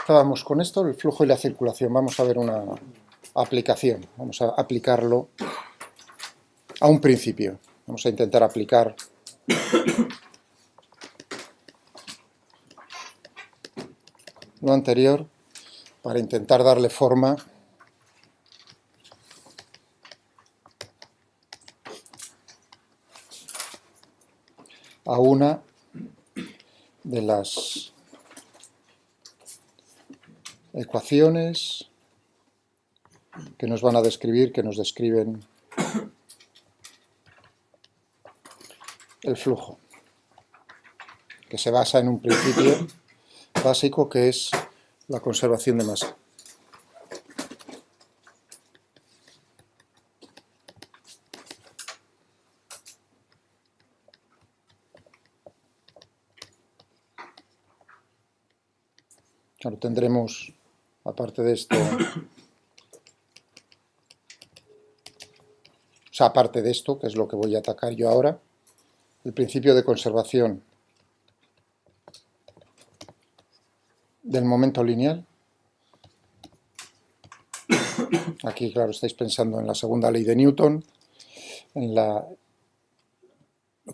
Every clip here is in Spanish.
Estábamos con esto, el flujo y la circulación. Vamos a ver una aplicación. Vamos a aplicarlo a un principio. Vamos a intentar aplicar lo anterior para intentar darle forma a una de las ecuaciones que nos van a describir, que nos describen el flujo, que se basa en un principio básico que es la conservación de masa. Claro, tendremos, aparte de esto, aparte de esto, que es lo que voy a atacar yo ahora, el principio de conservación del momento lineal. Aquí, claro, estáis pensando en la segunda ley de Newton, en lo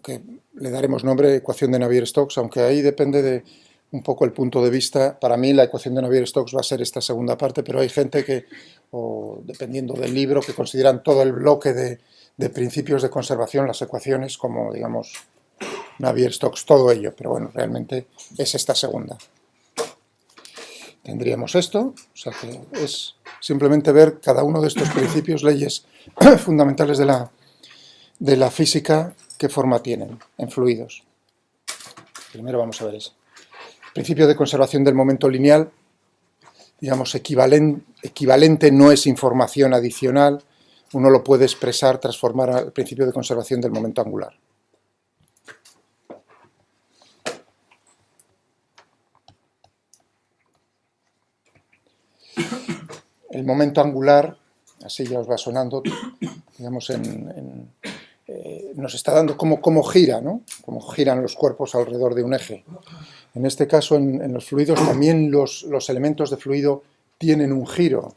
que le daremos nombre ecuación de Navier-Stokes, aunque ahí depende de un poco el punto de vista. Para mí la ecuación de Navier-Stokes va a ser esta segunda parte, pero hay gente que, o dependiendo del libro, que consideran todo el bloque de principios de conservación, las ecuaciones, como, digamos, Navier-Stokes, todo ello, pero bueno, realmente es esta segunda. Tendríamos esto, o sea que es simplemente ver cada uno de estos principios, leyes fundamentales de la física, qué forma tienen en fluidos. Primero vamos a ver eso. Principio de conservación del momento lineal, digamos, equivalente no es información adicional, uno lo puede expresar, transformar al principio de conservación del momento angular. El momento angular, así ya os va sonando, digamos, nos está dando cómo gira, ¿no? Cómo giran los cuerpos alrededor de un eje. En este caso, en los fluidos, también los elementos de fluido tienen un giro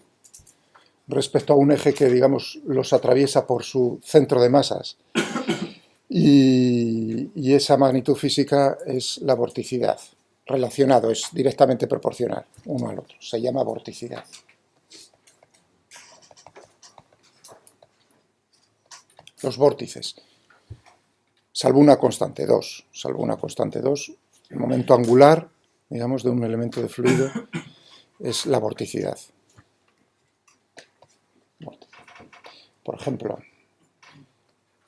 respecto a un eje que, digamos, los atraviesa por su centro de masas. Y esa magnitud física es la vorticidad. Relacionado, es directamente proporcional uno al otro. Se llama vorticidad. Los vórtices, salvo una constante 2, el momento angular, digamos, de un elemento de fluido es la vorticidad. Por ejemplo,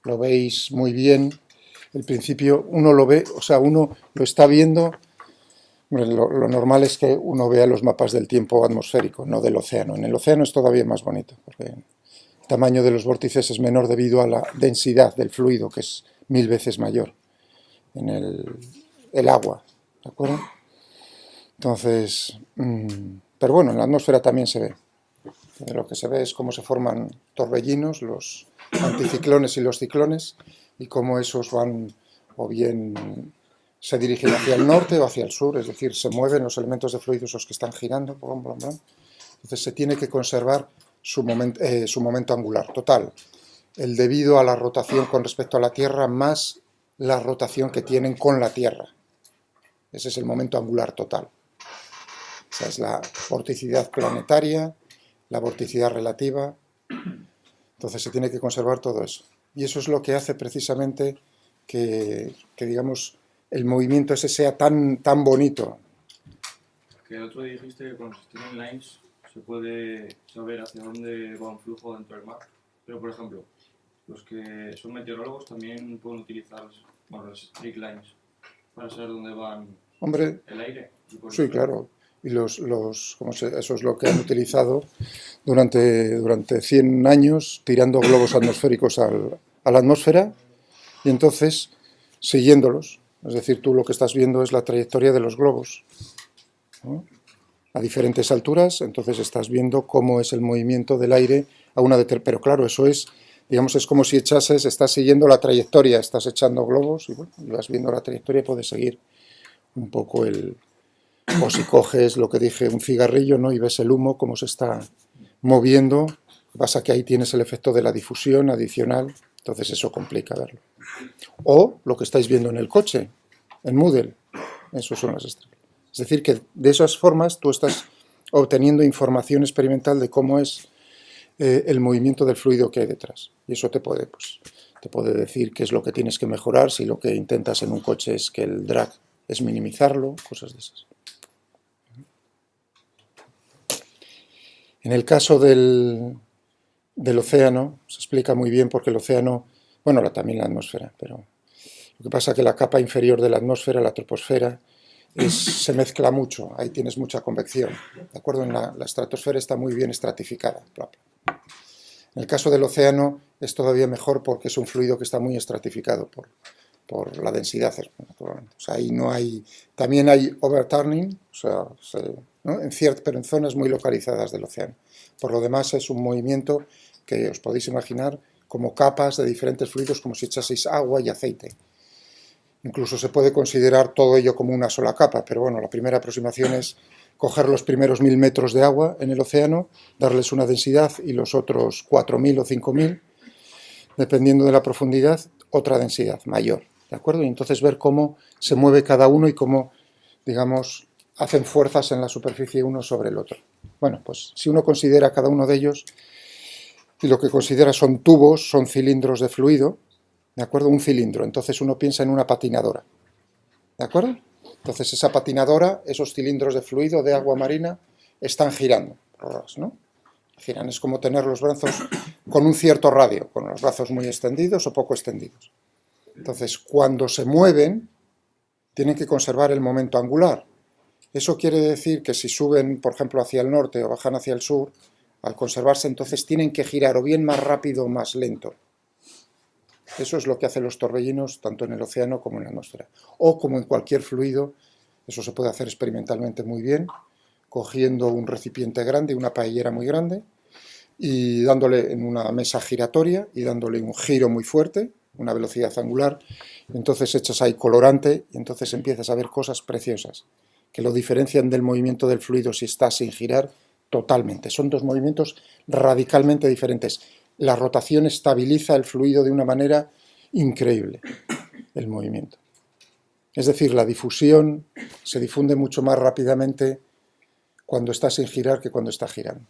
lo veis muy bien, el principio uno lo ve, o sea, uno lo está viendo, lo normal es que uno vea los mapas del tiempo atmosférico, no del océano. En el océano es todavía más bonito, porque el tamaño de los vórtices es menor debido a la densidad del fluido, que es 1000 veces mayor en el agua, ¿de acuerdo? Entonces, pero bueno, en la atmósfera también se ve. Lo que se ve es cómo se forman torbellinos, los anticiclones y los ciclones, y cómo esos van, o bien se dirigen hacia el norte o hacia el sur, es decir, se mueven los elementos de fluido esos que están girando, blum, blum, blum. Entonces se tiene que conservar su momento angular total, el debido a la rotación con respecto a la Tierra más la rotación que tienen con la Tierra. Ese es el momento angular total. Esa es la vorticidad planetaria, la vorticidad relativa. Entonces se tiene que conservar todo eso. Y eso es lo que hace precisamente que digamos, el movimiento ese sea tan bonito. Que el otro día dijiste que con los streaming lines se puede saber hacia dónde va un flujo dentro del mar. Pero, por ejemplo, los que son meteorólogos también pueden utilizar los streak lines para saber dónde van. Hombre, el aire. Sí, claro. Y eso es lo que han utilizado durante 100 años, tirando globos atmosféricos a la atmósfera, y entonces siguiéndolos. Es decir, tú lo que estás viendo es la trayectoria de los globos, ¿no? A diferentes alturas, entonces estás viendo cómo es el movimiento del aire a una determinada. Pero claro, eso es, digamos, es como si estás siguiendo la trayectoria, estás echando globos y bueno, y vas viendo la trayectoria y puedes seguir un poco O si coges lo que dije, un cigarrillo, ¿no? Y ves el humo, cómo se está moviendo. Lo que pasa que ahí tienes el efecto de la difusión adicional, entonces eso complica verlo. O lo que estáis viendo en el coche, en Moodle, esos son las estrellas. Es decir, que de esas formas tú estás obteniendo información experimental de cómo es el movimiento del fluido que hay detrás. Y eso te puede decir qué es lo que tienes que mejorar, si lo que intentas en un coche es que el drag es minimizarlo, cosas de esas. En el caso del océano, se explica muy bien porque el océano, bueno, también la atmósfera, pero lo que pasa es que la capa inferior de la atmósfera, la troposfera, se mezcla mucho, ahí tienes mucha convección, ¿de acuerdo? La estratosfera está muy bien estratificada. En el caso del océano es todavía mejor porque es un fluido que está muy estratificado por la densidad, naturalmente. O sea, ahí no hay... También hay overturning, o sea, ¿no? Pero en zonas muy localizadas del océano. Por lo demás es un movimiento que os podéis imaginar como capas de diferentes fluidos, como si echaseis agua y aceite. Incluso se puede considerar todo ello como una sola capa, pero bueno, la primera aproximación es coger los primeros 1000 metros de agua en el océano, darles una densidad y los otros 4000 o 5000, dependiendo de la profundidad, otra densidad mayor, ¿de acuerdo? Y entonces ver cómo se mueve cada uno y cómo, digamos, hacen fuerzas en la superficie uno sobre el otro. Bueno, pues si uno considera cada uno de ellos, y lo que considera son tubos, son cilindros de fluido, ¿de acuerdo? Un cilindro, entonces uno piensa en una patinadora, ¿de acuerdo? Entonces esa patinadora, esos cilindros de fluido de agua marina, están girando, ¿no? Giran, es como tener los brazos con un cierto radio, con los brazos muy extendidos o poco extendidos. Entonces, cuando se mueven, tienen que conservar el momento angular. Eso quiere decir que si suben, por ejemplo, hacia el norte o bajan hacia el sur, al conservarse, entonces tienen que girar o bien más rápido o más lento. Eso es lo que hacen los torbellinos tanto en el océano como en la atmósfera. O como en cualquier fluido, eso se puede hacer experimentalmente muy bien, cogiendo un recipiente grande, una paellera muy grande, y dándole en una mesa giratoria y dándole un giro muy fuerte, una velocidad angular, entonces echas ahí colorante y entonces empiezas a ver cosas preciosas, que lo diferencian del movimiento del fluido si está sin girar totalmente. Son dos movimientos radicalmente diferentes. La rotación estabiliza el fluido de una manera increíble, el movimiento. Es decir, la difusión se difunde mucho más rápidamente cuando está sin girar que cuando está girando.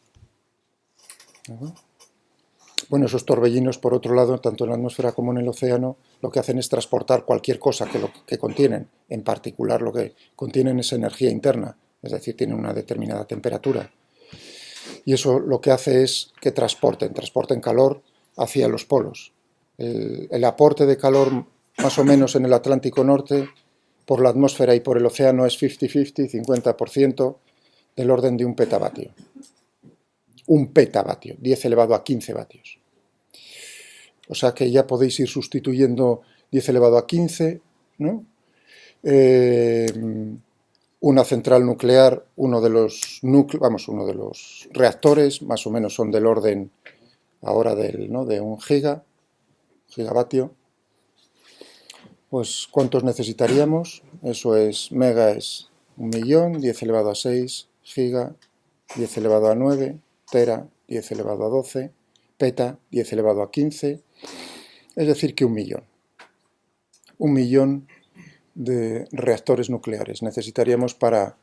Bueno, esos torbellinos, por otro lado, tanto en la atmósfera como en el océano, lo que hacen es transportar cualquier cosa que contienen. En particular, lo que contienen es energía interna, es decir, tienen una determinada temperatura. Y eso lo que hace es que transporten calor hacia los polos. El aporte de calor, más o menos en el Atlántico Norte, por la atmósfera y por el océano es 50-50, 50%, del orden de un petavatio. Un petavatio, 10 elevado a 15 vatios. O sea que ya podéis ir sustituyendo 10 elevado a 15, ¿no? Una central nuclear, uno de los reactores, más o menos son del orden ahora de un gigavatio. Pues, ¿cuántos necesitaríamos? Eso es, mega es 1.000.000, 10 elevado a 6, giga, 10 elevado a 9, tera, 10 elevado a 12, peta, 10 elevado a 15, es decir que 1.000.000. 1.000.000 de reactores nucleares necesitaríamos para,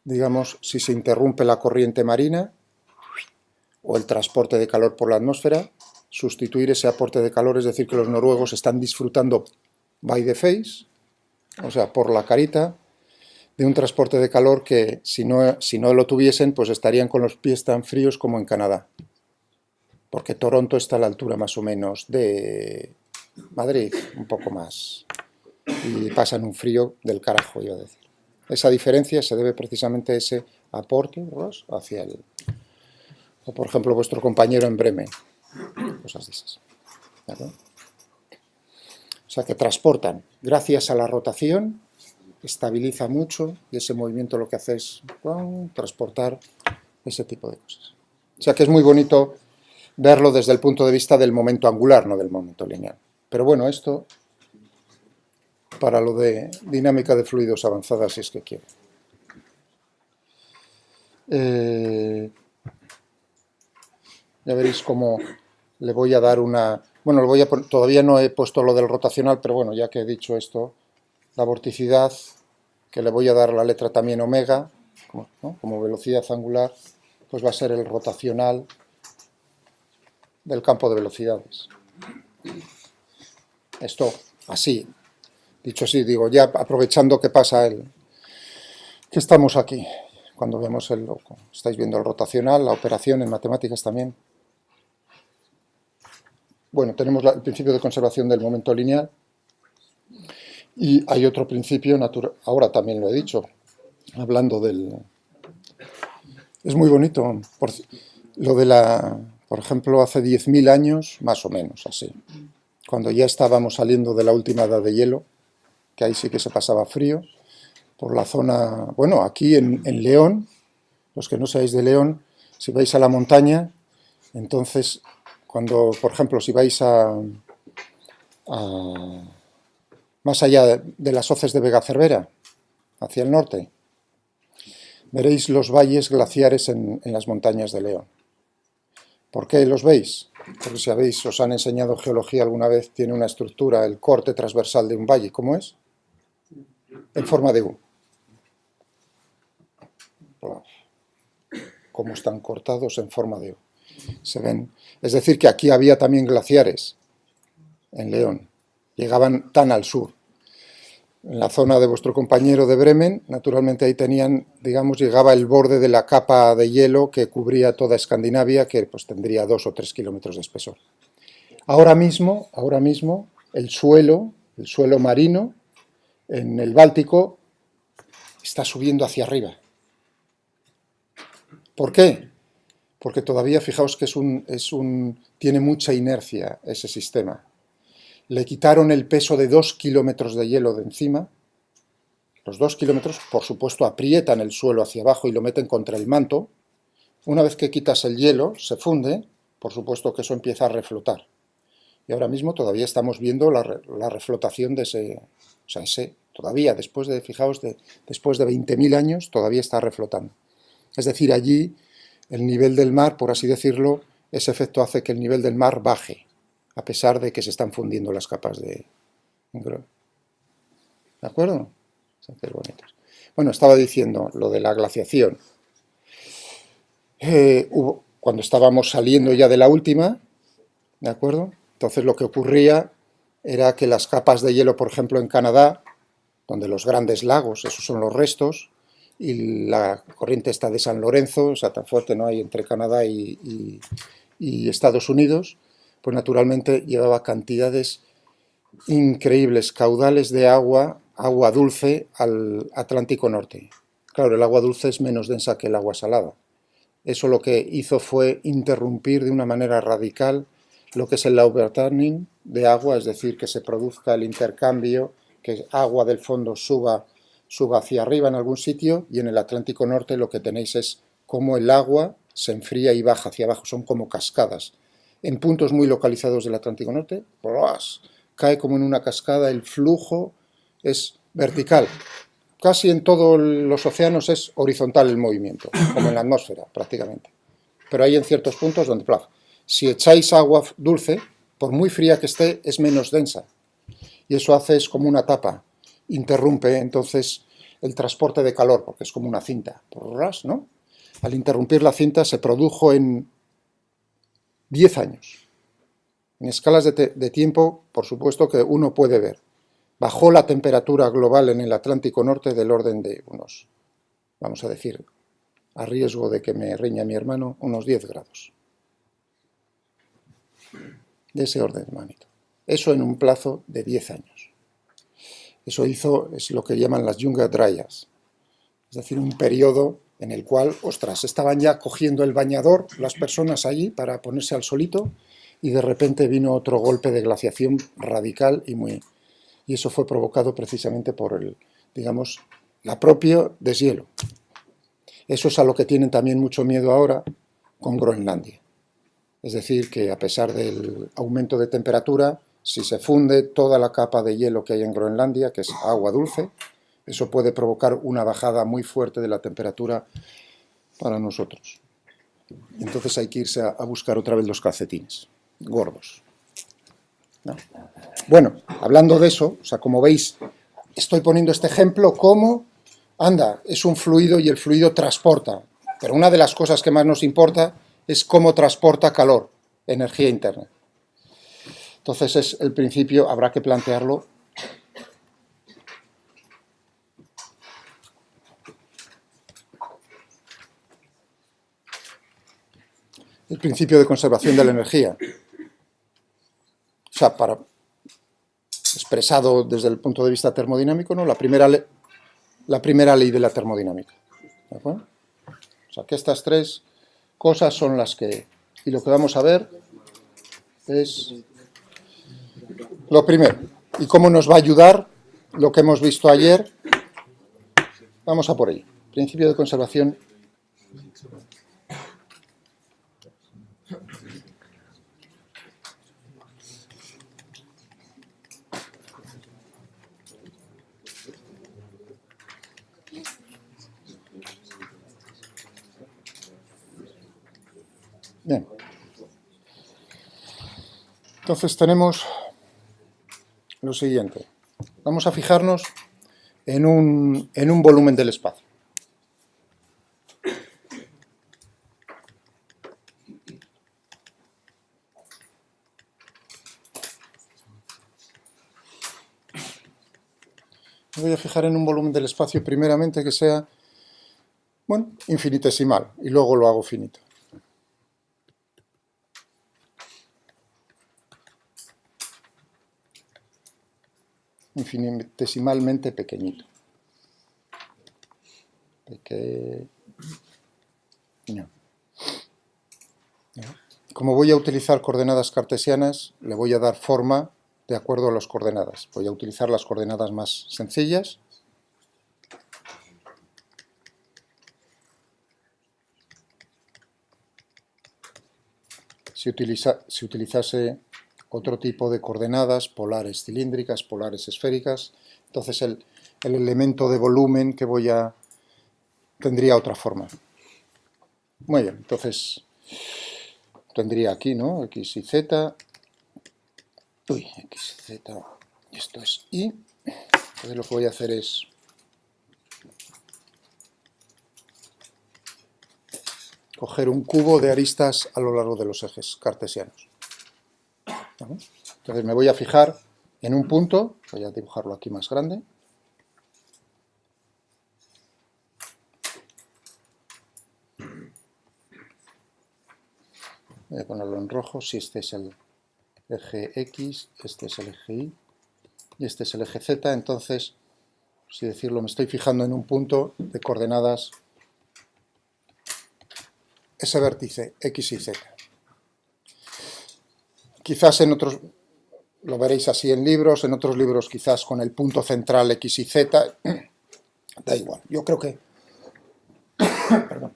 digamos, si se interrumpe la corriente marina o el transporte de calor por la atmósfera, sustituir ese aporte de calor, es decir, que los noruegos están disfrutando by the face, o sea, por la carita, de un transporte de calor que si no lo tuviesen, pues estarían con los pies tan fríos como en Canadá. Porque Toronto está a la altura más o menos de Madrid, un poco más. Y pasan un frío del carajo, iba a decir. Esa diferencia se debe precisamente a ese aporte hacia el... O por ejemplo vuestro compañero en Bremen, cosas de esas. ¿Verdad? O sea que transportan, gracias a la rotación, estabiliza mucho y ese movimiento lo que hace es transportar ese tipo de cosas. O sea que es muy bonito verlo desde el punto de vista del momento angular, no del momento lineal. Pero bueno, esto para lo de dinámica de fluidos avanzada, si es que quiere. Ya veréis cómo le voy a dar una... Bueno, todavía no he puesto lo del rotacional, pero bueno, ya que he dicho esto, la vorticidad, que le voy a dar la letra también omega, ¿no? Como velocidad angular, pues va a ser el rotacional del campo de velocidades. Esto así, dicho así, digo, ya aprovechando que pasa que estamos aquí, cuando vemos estáis viendo el rotacional, la operación en matemáticas también. Bueno, tenemos el principio de conservación del momento lineal y hay otro principio natural, ahora también lo he dicho, hablando del... Es muy bonito, por ejemplo, hace 10.000 años, más o menos así, cuando ya estábamos saliendo de la última edad de hielo, que ahí sí que se pasaba frío, por la zona, bueno, aquí en León, los que no seáis de León, si vais a la montaña, entonces, cuando, por ejemplo, si vais más allá de las hoces de Vega Cervera, hacia el norte, veréis los valles glaciares en las montañas de León. ¿Por qué los veis? Porque si os han enseñado geología alguna vez, tiene una estructura, el corte transversal de un valle. ¿Cómo es? En forma de U. Cómo están cortados en forma de U. Se ven. Es decir, que aquí había también glaciares en León. Llegaban tan al sur. En la zona de vuestro compañero de Bremen, naturalmente ahí tenían, digamos, llegaba el borde de la capa de hielo que cubría toda Escandinavia, que pues tendría 2 o 3 kilómetros de espesor. Ahora mismo, el suelo marino en el Báltico está subiendo hacia arriba. ¿Por qué? Porque todavía, fijaos que tiene mucha inercia ese sistema. Le quitaron el peso de 2 kilómetros de hielo de encima. Los 2 kilómetros, por supuesto, aprietan el suelo hacia abajo y lo meten contra el manto. Una vez que quitas el hielo, se funde, por supuesto que eso empieza a reflotar. Y ahora mismo todavía estamos viendo la reflotación de todavía, después de 20.000 años, todavía está reflotando. Es decir, allí el nivel del mar, por así decirlo, ese efecto hace que el nivel del mar baje, a pesar de que se están fundiendo las capas de... ¿De acuerdo? Bueno, estaba diciendo lo de la glaciación. Cuando estábamos saliendo ya de la última, ¿de acuerdo? Entonces lo que ocurría era que las capas de hielo, por ejemplo, en Canadá, donde los grandes lagos, esos son los restos, y la corriente está de San Lorenzo, o sea, tan fuerte no hay entre Canadá y Estados Unidos, pues naturalmente llevaba cantidades increíbles, caudales de agua dulce al Atlántico Norte. Claro, el agua dulce es menos densa que el agua salada. Eso lo que hizo fue interrumpir de una manera radical lo que es el overturning de agua, es decir, que se produzca el intercambio, que agua del fondo suba hacia arriba en algún sitio, y en el Atlántico Norte lo que tenéis es cómo el agua se enfría y baja hacia abajo, son como cascadas. En puntos muy localizados del Atlántico Norte, cae como en una cascada, el flujo es vertical. Casi en todos los océanos es horizontal el movimiento, como en la atmósfera prácticamente. Pero hay en ciertos puntos donde, si echáis agua dulce, por muy fría que esté, es menos densa. Y eso hace, es como una tapa, interrumpe entonces el transporte de calor, porque es como una cinta, ¿no? Al interrumpir la cinta se produjo en 10 años. En escalas de tiempo, por supuesto, que uno puede ver. Bajó la temperatura global en el Atlántico Norte del orden de unos, vamos a decir, a riesgo de que me riña mi hermano, unos 10 grados. De ese orden de magnitud. Eso en un plazo de 10 años. Eso es lo que llaman las Jungfraujochs, es decir, un periodo en el cual, estaban ya cogiendo el bañador las personas allí para ponerse al solito, y de repente vino otro golpe de glaciación radical y eso fue provocado precisamente por la propio deshielo. Eso es a lo que tienen también mucho miedo ahora con Groenlandia. Es decir, que a pesar del aumento de temperatura, si se funde toda la capa de hielo que hay en Groenlandia, que es agua dulce, eso puede provocar una bajada muy fuerte de la temperatura para nosotros. Entonces hay que irse a buscar otra vez los calcetines gordos, ¿no? Bueno, hablando de eso, o sea, como veis, estoy poniendo este ejemplo como, anda, es un fluido y el fluido transporta, pero una de las cosas que más nos importa es cómo transporta calor, energía interna. Entonces es el principio, habrá que plantearlo. El principio de conservación de la energía. O sea, expresado desde el punto de vista termodinámico, ¿no? La primera ley de la termodinámica. ¿De acuerdo? O sea, que estas tres cosas son las que... Y lo que vamos a ver es lo primero. ¿Y cómo nos va a ayudar lo que hemos visto ayer? Vamos a por ello. Principio de conservación. Bien. Entonces tenemos lo siguiente. Vamos a fijarnos en un volumen del espacio. Me voy a fijar en un volumen del espacio primeramente que sea, bueno, infinitesimal, y luego lo hago finito. Infinitesimalmente pequeñito. Como voy a utilizar coordenadas cartesianas, le voy a dar forma de acuerdo a las coordenadas. Voy a utilizar las coordenadas más sencillas. Si utilizase otro tipo de coordenadas, polares cilíndricas, polares esféricas, entonces el elemento de volumen que tendría otra forma. Muy bien, entonces tendría aquí, ¿no? X y Z. Uy, X y Z. Esto es Y. Entonces lo que voy a hacer es coger un cubo de aristas a lo largo de los ejes cartesianos. ¿Vale? Entonces me voy a fijar en un punto, voy a dibujarlo aquí más grande. Voy a ponerlo en rojo, si este es el eje X, este es el eje Y y este es el eje Z, entonces, si decirlo, me estoy fijando en un punto de coordenadas ese vértice X y Z. Quizás en otros, lo veréis así en libros, en otros libros quizás con el punto central X y Z, da igual. Yo creo que perdón,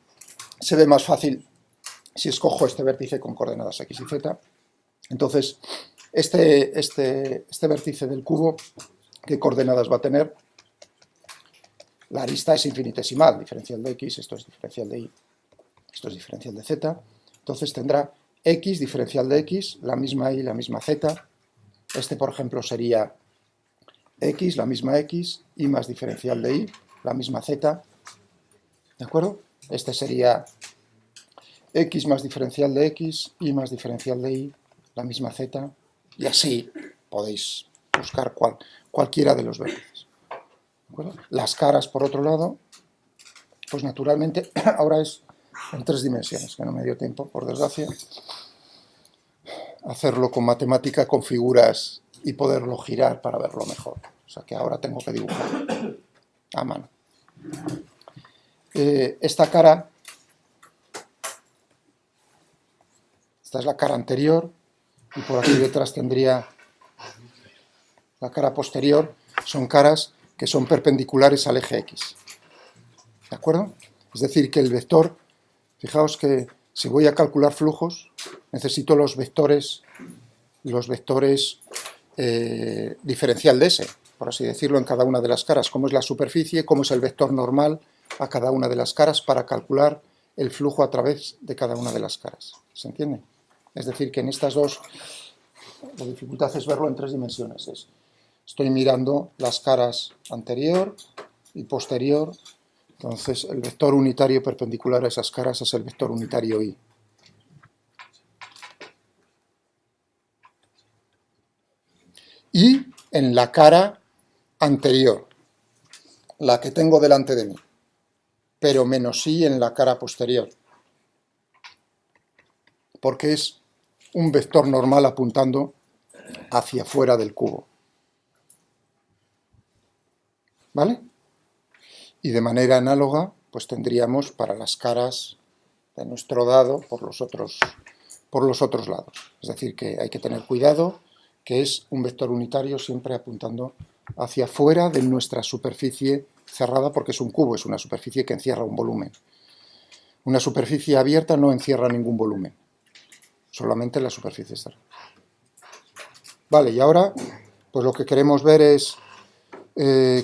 se ve más fácil si escojo este vértice con coordenadas X y Z. Entonces, este vértice del cubo, ¿qué coordenadas va a tener? La arista es infinitesimal, diferencial de X, esto es diferencial de Y, esto es diferencial de Z. Entonces tendrá X, diferencial de X, la misma Y, la misma Z. Este, por ejemplo, sería X, la misma X, Y más diferencial de Y, la misma Z. ¿De acuerdo? Este sería X más diferencial de X, Y más diferencial de Y, la misma Z, y así podéis buscar cualquiera de los vértices. ¿De acuerdo? Las caras, por otro lado, pues naturalmente ahora es en 3 dimensiones, que no me dio tiempo, por desgracia, hacerlo con matemática, con figuras y poderlo girar para verlo mejor. O sea que ahora tengo que dibujar a mano. Esta cara, esta es la cara anterior, y por aquí detrás tendría la cara posterior. Son caras que son perpendiculares al eje X. ¿De acuerdo? Es decir, que el vector, fijaos que si voy a calcular flujos, necesito los vectores diferencial de S, por así decirlo, en cada una de las caras. Cómo es la superficie, cómo es el vector normal a cada una de las caras para calcular el flujo a través de cada una de las caras. ¿Se entiende? Es decir, que en estas dos, la dificultad es verlo en 3 dimensiones. Estoy mirando las caras anterior y posterior, entonces el vector unitario perpendicular a esas caras es el vector unitario Y. Y en la cara anterior, la que tengo delante de mí, pero menos I en la cara posterior, porque es un vector normal apuntando hacia fuera del cubo. ¿Vale? Y de manera análoga, pues tendríamos para las caras de nuestro dado por los otros lados. Es decir, que hay que tener cuidado, que es un vector unitario siempre apuntando hacia fuera de nuestra superficie cerrada, porque es un cubo, es una superficie que encierra un volumen. Una superficie abierta no encierra ningún volumen, solamente la superficie cerrada. Vale, y ahora pues lo que queremos ver es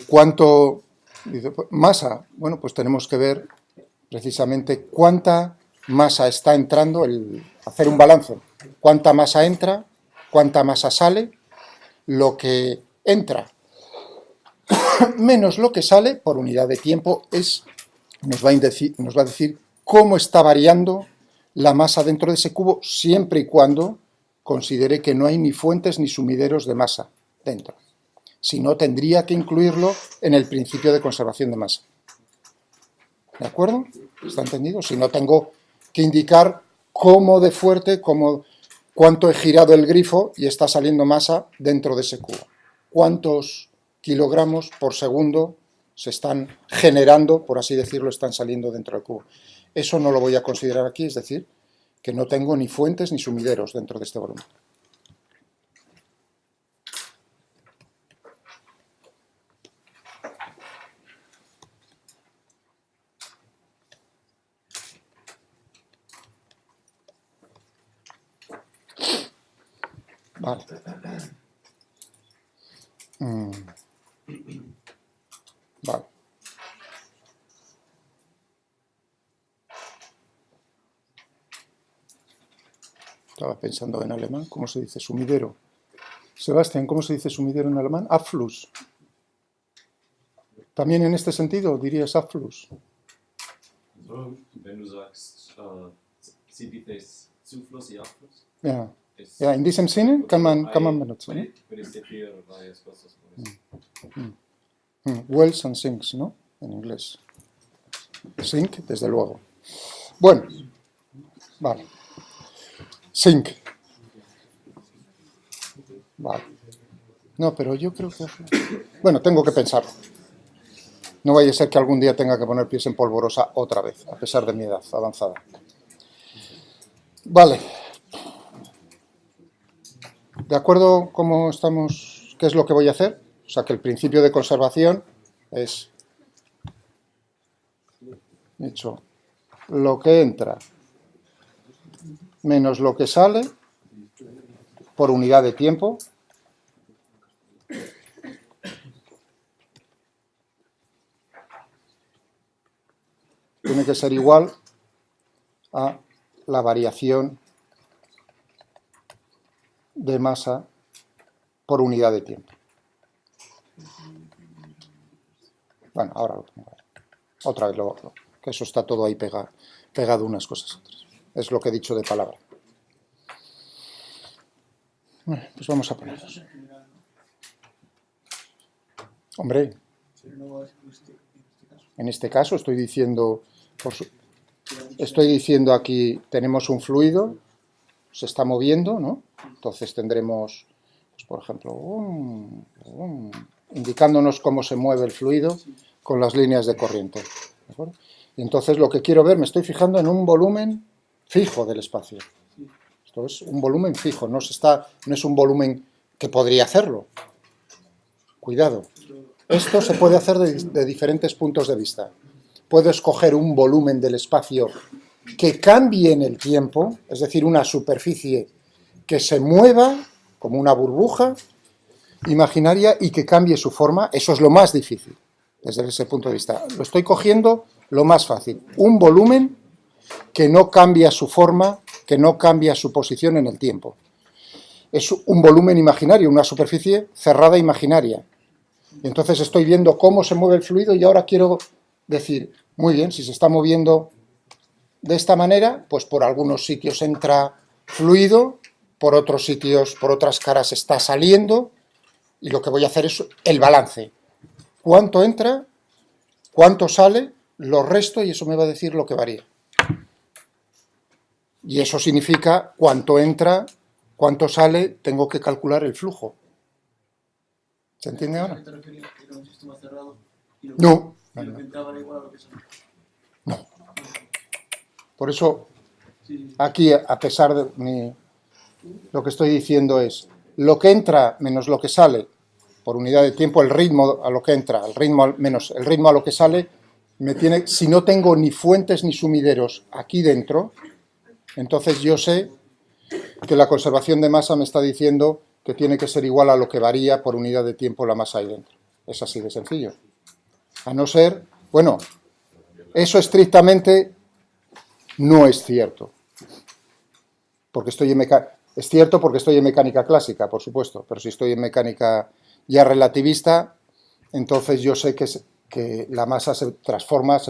cuánto masa. Bueno, pues tenemos que ver precisamente cuánta masa está entrando, hacer un balance. Cuánta masa entra, cuánta masa sale, lo que entra menos lo que sale por unidad de tiempo nos va a decir cómo está variando la masa dentro de ese cubo, siempre y cuando considere que no hay ni fuentes ni sumideros de masa dentro. Si no, tendría que incluirlo en el principio de conservación de masa. ¿De acuerdo? ¿Está entendido? Si no, tengo que indicar cómo de fuerte, cuánto he girado el grifo y está saliendo masa dentro de ese cubo. Cuántos kilogramos por segundo se están generando, por así decirlo, están saliendo dentro del cubo. Eso no lo voy a considerar aquí, es decir, que no tengo ni fuentes ni sumideros dentro de este volumen. Vale. Vale. Estaba pensando en alemán, ¿cómo se dice sumidero? Sebastián, ¿cómo se dice sumidero en alemán? Abfluss. También en este sentido dirías Abfluss. Wenn du sagst, CPTs Zufluss y Abfluss. Ja. Ja, in diesem Sinne kann man benutzen. ¿No? Wells and sinks, ¿no? En inglés. Sink, desde luego. Bueno, vale. Sink. Vale. No, pero yo creo que... Bueno, tengo que pensarlo. No vaya a ser que algún día tenga que poner pies en polvorosa otra vez, a pesar de mi edad avanzada. Vale. ¿De acuerdo cómo estamos? ¿Qué es lo que voy a hacer? O sea, que el principio de conservación es, dicho, lo que entra menos lo que sale por unidad de tiempo. Tiene que ser igual a la variación de masa por unidad de tiempo. Bueno, ahora lo tengo. Otra vez que eso está todo ahí pegado unas cosas a otras. Es lo que he dicho de palabra. Bueno, pues vamos a ponerlos. Hombre, en este caso estoy diciendo aquí, tenemos un fluido, se está moviendo, ¿no? Entonces tendremos, pues, por ejemplo, indicándonos cómo se mueve el fluido con las líneas de corriente. ¿De acuerdo? Y entonces lo que quiero ver, me estoy fijando en un volumen fijo del espacio. Esto es un volumen fijo, no es un volumen que podría hacerlo. Cuidado. Esto se puede hacer de diferentes puntos de vista. Puedo escoger un volumen del espacio que cambie en el tiempo, es decir, una superficie que se mueva como una burbuja imaginaria y que cambie su forma. Eso es lo más difícil desde ese punto de vista. Lo estoy cogiendo lo más fácil. Un volumen que no cambia su forma, que no cambia su posición en el tiempo. Es un volumen imaginario, una superficie cerrada imaginaria. Y entonces estoy viendo cómo se mueve el fluido y ahora quiero decir, muy bien, si se está moviendo de esta manera, pues por algunos sitios entra fluido, por otros sitios, por otras caras está saliendo, y lo que voy a hacer es el balance. ¿Cuánto entra? ¿Cuánto sale? Lo resto y eso me va a decir lo que varía. Y eso significa cuánto entra, cuánto sale, tengo que calcular el flujo. ¿Se entiende ahora? ¿Te referías que era un sistema cerrado? No. Y lo que entraba era igual a lo que salía. No. Por eso, Sí. aquí, a pesar de lo que estoy diciendo es, lo que entra menos lo que sale, por unidad de tiempo, el ritmo a lo que entra, el ritmo menos el ritmo a lo que sale, si no tengo ni fuentes ni sumideros aquí dentro, entonces yo sé que la conservación de masa me está diciendo que tiene que ser igual a lo que varía por unidad de tiempo la masa ahí dentro. Es así de sencillo. A no ser, bueno, eso estrictamente no es cierto. Porque estoy en es cierto porque estoy en mecánica clásica, por supuesto, pero si estoy en mecánica ya relativista, entonces yo sé que la masa se transforma,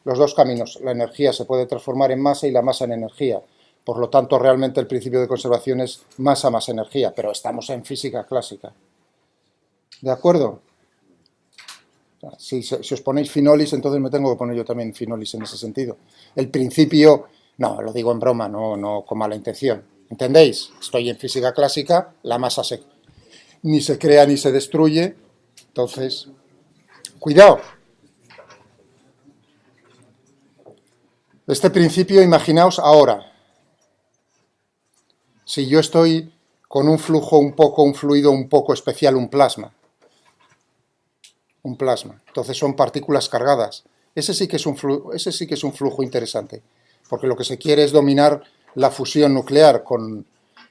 los dos caminos, la energía se puede transformar en masa y la masa en energía. Por lo tanto, realmente el principio de conservación es masa más energía, pero estamos en física clásica. ¿De acuerdo? Si os ponéis Finolis, entonces me tengo que poner yo también Finolis en ese sentido. El principio, no, lo digo en broma, no con mala intención. ¿Entendéis? Estoy en física clásica, la masa ni se crea ni se destruye, entonces, cuidado. Este principio, imaginaos ahora, si yo estoy con un fluido un poco especial, un plasma, entonces son partículas cargadas. Ese sí que es un flujo interesante, porque lo que se quiere es dominar la fusión nuclear con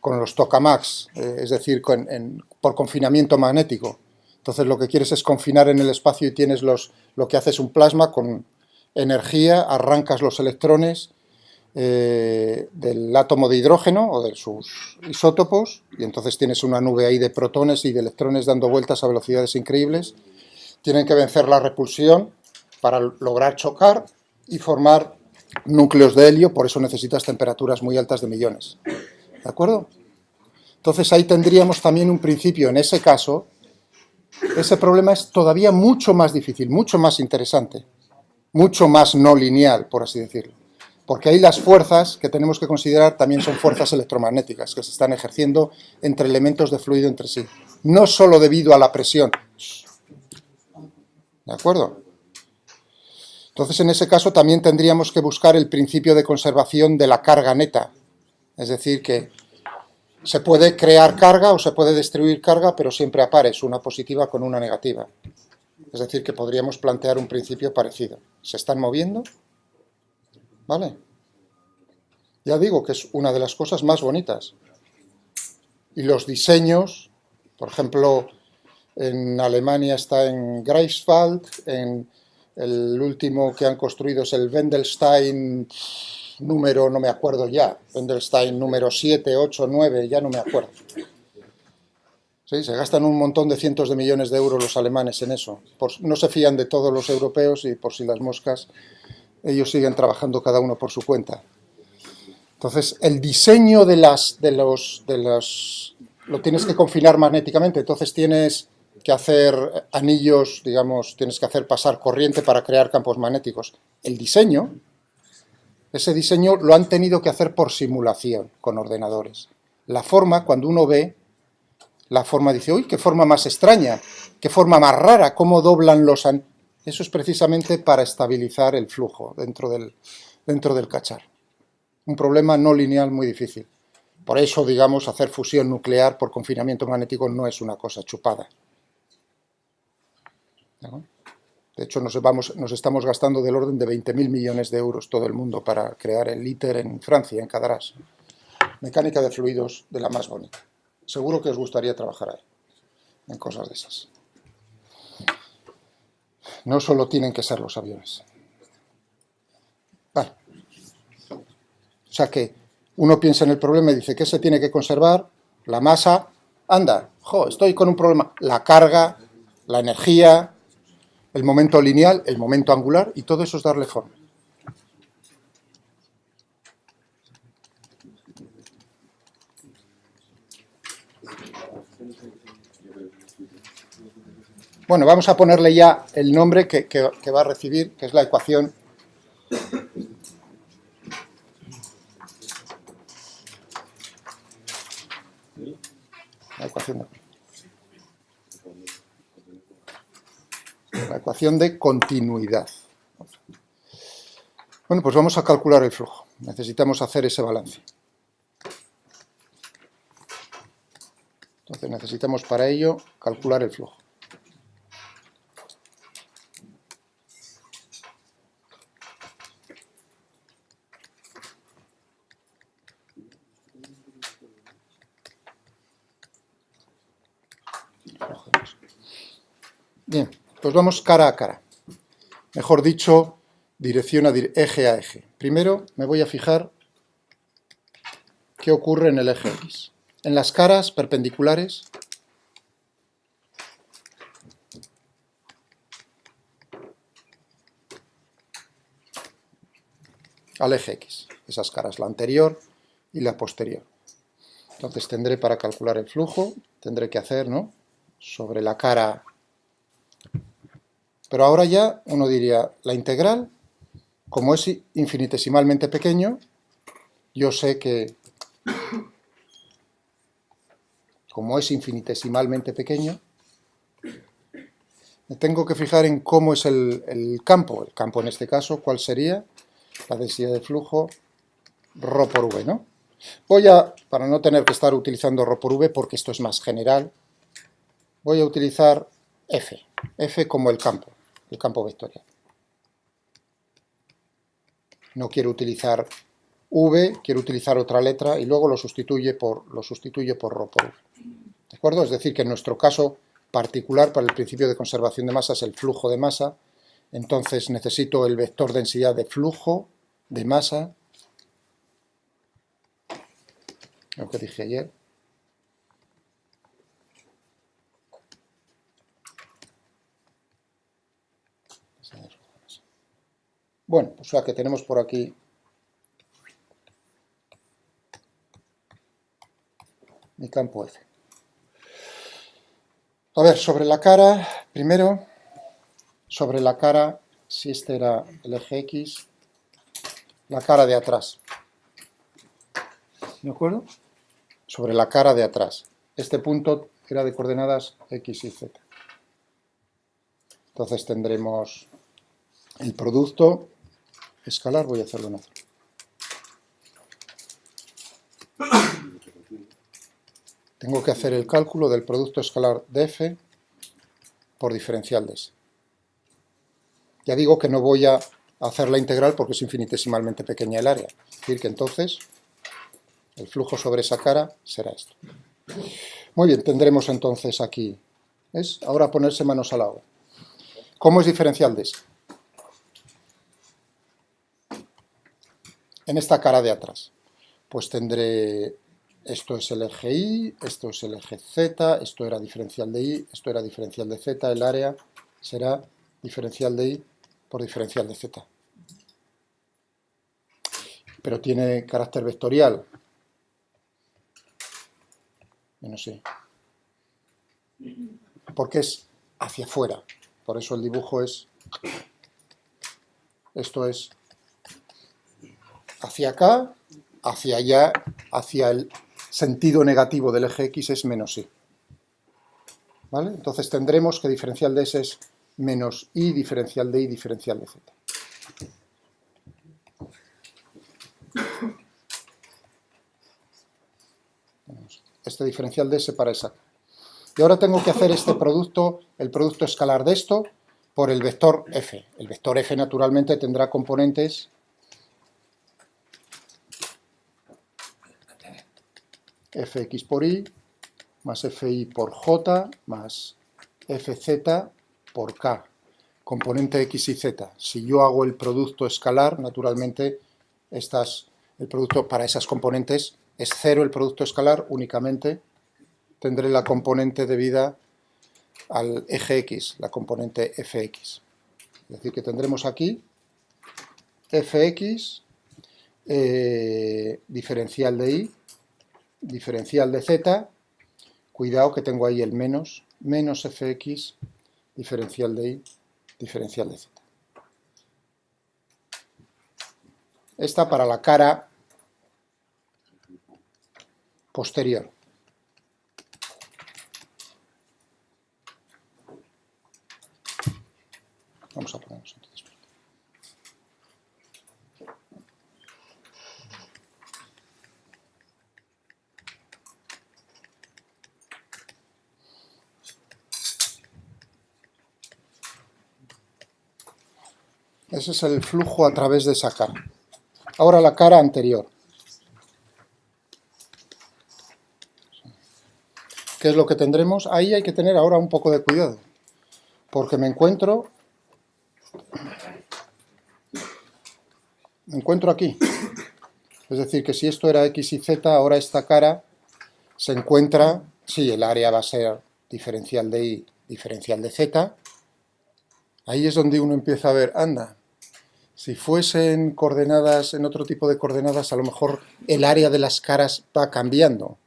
los tokamaks, es decir, por confinamiento magnético. Entonces lo que quieres es confinar en el espacio y tienes lo que hace es un plasma con energía, arrancas los electrones del átomo de hidrógeno o de sus isótopos y entonces tienes una nube ahí de protones y de electrones dando vueltas a velocidades increíbles. Tienen que vencer la repulsión para lograr chocar y formar núcleos de helio, por eso necesitas temperaturas muy altas de millones. ¿De acuerdo? Entonces ahí tendríamos también un principio. En ese caso, ese problema es todavía mucho más difícil, mucho más interesante, mucho más no lineal, por así decirlo. Porque ahí las fuerzas que tenemos que considerar también son fuerzas electromagnéticas que se están ejerciendo entre elementos de fluido entre sí. No solo debido a la presión. ¿De acuerdo? Entonces, en ese caso también tendríamos que buscar el principio de conservación de la carga neta. Es decir, que se puede crear carga o se puede destruir carga, pero siempre a pares, una positiva con una negativa. Es decir, que podríamos plantear un principio parecido. ¿Se están moviendo? ¿Vale? Ya digo que es una de las cosas más bonitas. Y los diseños, por ejemplo, en Alemania está en Greifswald, el último que han construido es el Wendelstein número, no me acuerdo ya, Wendelstein número 7, 8, 9, ya no me acuerdo. Sí, se gastan un montón de cientos de millones de euros los alemanes en eso. No se fían de todos los europeos y por si las moscas, ellos siguen trabajando cada uno por su cuenta. Entonces, el diseño lo tienes que confinar magnéticamente, entonces tienes que hacer anillos, digamos, tienes que hacer pasar corriente para crear campos magnéticos. Ese diseño lo han tenido que hacer por simulación con ordenadores. La forma, cuando uno ve la forma, dice, uy, qué forma más extraña, qué forma más rara, cómo doblan los anillos. Eso es precisamente para estabilizar el flujo dentro del cacharro. Un problema no lineal muy difícil. Por eso, digamos, hacer fusión nuclear por confinamiento magnético no es una cosa chupada. De hecho, nos estamos gastando del orden de 20.000 millones de euros todo el mundo para crear el ITER en Francia, en Cadarache. Mecánica de fluidos de la más bonita. Seguro que os gustaría trabajar ahí, en cosas de esas. No solo tienen que ser los aviones. Vale. sea que uno piensa en el problema y dice, ¿qué se tiene que conservar? La masa, anda, estoy con un problema. La carga, la energía, el momento lineal, el momento angular, y todo eso es darle forma. Bueno, vamos a ponerle ya el nombre que va a recibir, que es la ecuación. La ecuación de continuidad. Bueno, pues vamos a calcular el flujo. Necesitamos hacer ese balance. Entonces necesitamos para ello calcular el flujo. Bien, pues vamos cara a cara. Mejor dicho, dirección a eje a eje. Primero me voy a fijar qué ocurre en el eje X. En las caras perpendiculares al eje X. Esas caras, la anterior y la posterior. Entonces tendré para calcular el flujo, tendré que hacer, ¿no?, sobre la cara. Pero ahora ya uno diría, la integral, como es infinitesimalmente pequeño, yo sé que, como es infinitesimalmente pequeño, me tengo que fijar en cómo es el campo. El campo en este caso, ¿cuál sería? La densidad de flujo, ρ por v, ¿no? Voy a, para no tener que estar utilizando ρ por v, porque esto es más general, voy a utilizar F. F como el campo vectorial. No quiero utilizar V, quiero utilizar otra letra y luego lo sustituyo por ρ por v. ¿De acuerdo? Es decir, que en nuestro caso particular, para el principio de conservación de masa, es el flujo de masa. Entonces necesito el vector densidad de flujo de masa, lo que dije ayer. Bueno, pues la que tenemos por aquí mi campo F. A ver, sobre la cara, primero, sobre la cara, si este era el eje X, la cara de atrás. ¿De acuerdo? Sobre la cara de atrás. Este punto era de coordenadas X y Z. Entonces tendremos el producto escalar, voy a hacerlo en azul. Tengo que hacer el cálculo del producto escalar de F por diferencial de S. Ya digo que no voy a hacer la integral porque es infinitesimalmente pequeña el área. Es decir, que entonces el flujo sobre esa cara será esto. Muy bien, tendremos entonces aquí, ¿ves? Ahora ponerse manos a la obra. ¿Cómo es diferencial de S? En esta cara de atrás, pues tendré, esto es el eje Y, esto es el eje Z, esto era diferencial de Y, esto era diferencial de Z, el área será diferencial de Y por diferencial de Z. Pero tiene carácter vectorial, menos Y, porque es hacia afuera, por eso el dibujo es, esto es hacia acá, hacia allá, hacia el sentido negativo del eje X es menos Y. ¿Vale? Entonces tendremos que diferencial de S es menos Y, diferencial de Y, diferencial de Z. Este diferencial de S para esa. Y ahora tengo que hacer este producto, el producto escalar de esto, por el vector F. El vector F naturalmente tendrá componentes Fx por Y, más Fi por J, más Fz por K, componente X y Z. Si yo hago el producto escalar, naturalmente estas el producto para esas componentes es 0 el producto escalar, únicamente tendré la componente debida al eje X, la componente fx. Es decir, que tendremos aquí fx, diferencial de y, diferencial de z, cuidado que tengo ahí el menos fx, diferencial de y, diferencial de z. Esta para la cara posterior. Vamos a ponernos entonces. Ese es el flujo a través de esa cara. Ahora la cara anterior. ¿Qué es lo que tendremos? Ahí hay que tener ahora un poco de cuidado, porque me encuentro aquí. Es decir, que si esto era x y z, ahora esta cara se encuentra, sí, el área va a ser diferencial de y, diferencial de z. Ahí es donde uno empieza a ver, anda, si fuesen coordenadas, en otro tipo de coordenadas, a lo mejor el área de las caras va cambiando.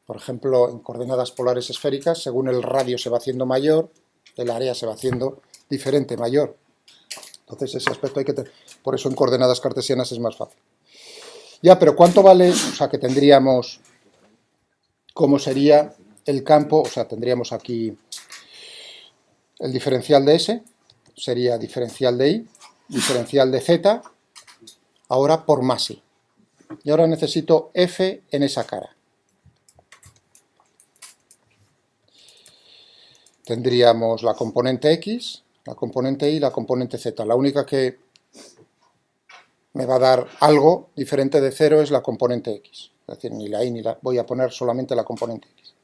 Por ejemplo, en coordenadas polares esféricas, según el radio se va haciendo mayor, el área se va haciendo diferente, mayor. Entonces ese aspecto hay que tener. Por eso en coordenadas cartesianas es más fácil. Ya, pero ¿cuánto vale? O sea, que tendríamos, ¿cómo sería el campo? O sea, tendríamos aquí el diferencial de S, sería diferencial de Y, diferencial de Z, ahora por más Y. Y ahora necesito F en esa cara. Tendríamos la componente X, la componente Y y la componente Z. La única que me va a dar algo diferente de 0 es la componente X. Es decir, ni la Y ni la... Voy a poner solamente la componente X.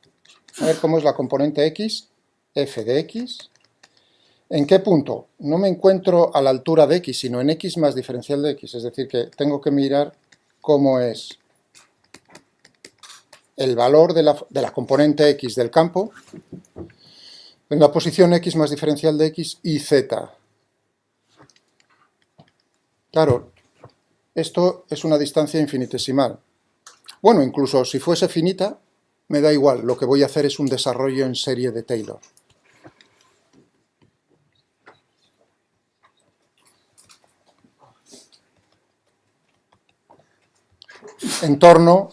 A ver cómo es la componente X, f de X. ¿En qué punto? No me encuentro a la altura de X, sino en X más diferencial de X. Es decir, que tengo que mirar cómo es el valor de la componente X del campo en la posición X más diferencial de X y Z. Claro, esto es una distancia infinitesimal. Bueno, incluso si fuese finita, me da igual. Lo que voy a hacer es un desarrollo en serie de Taylor. En torno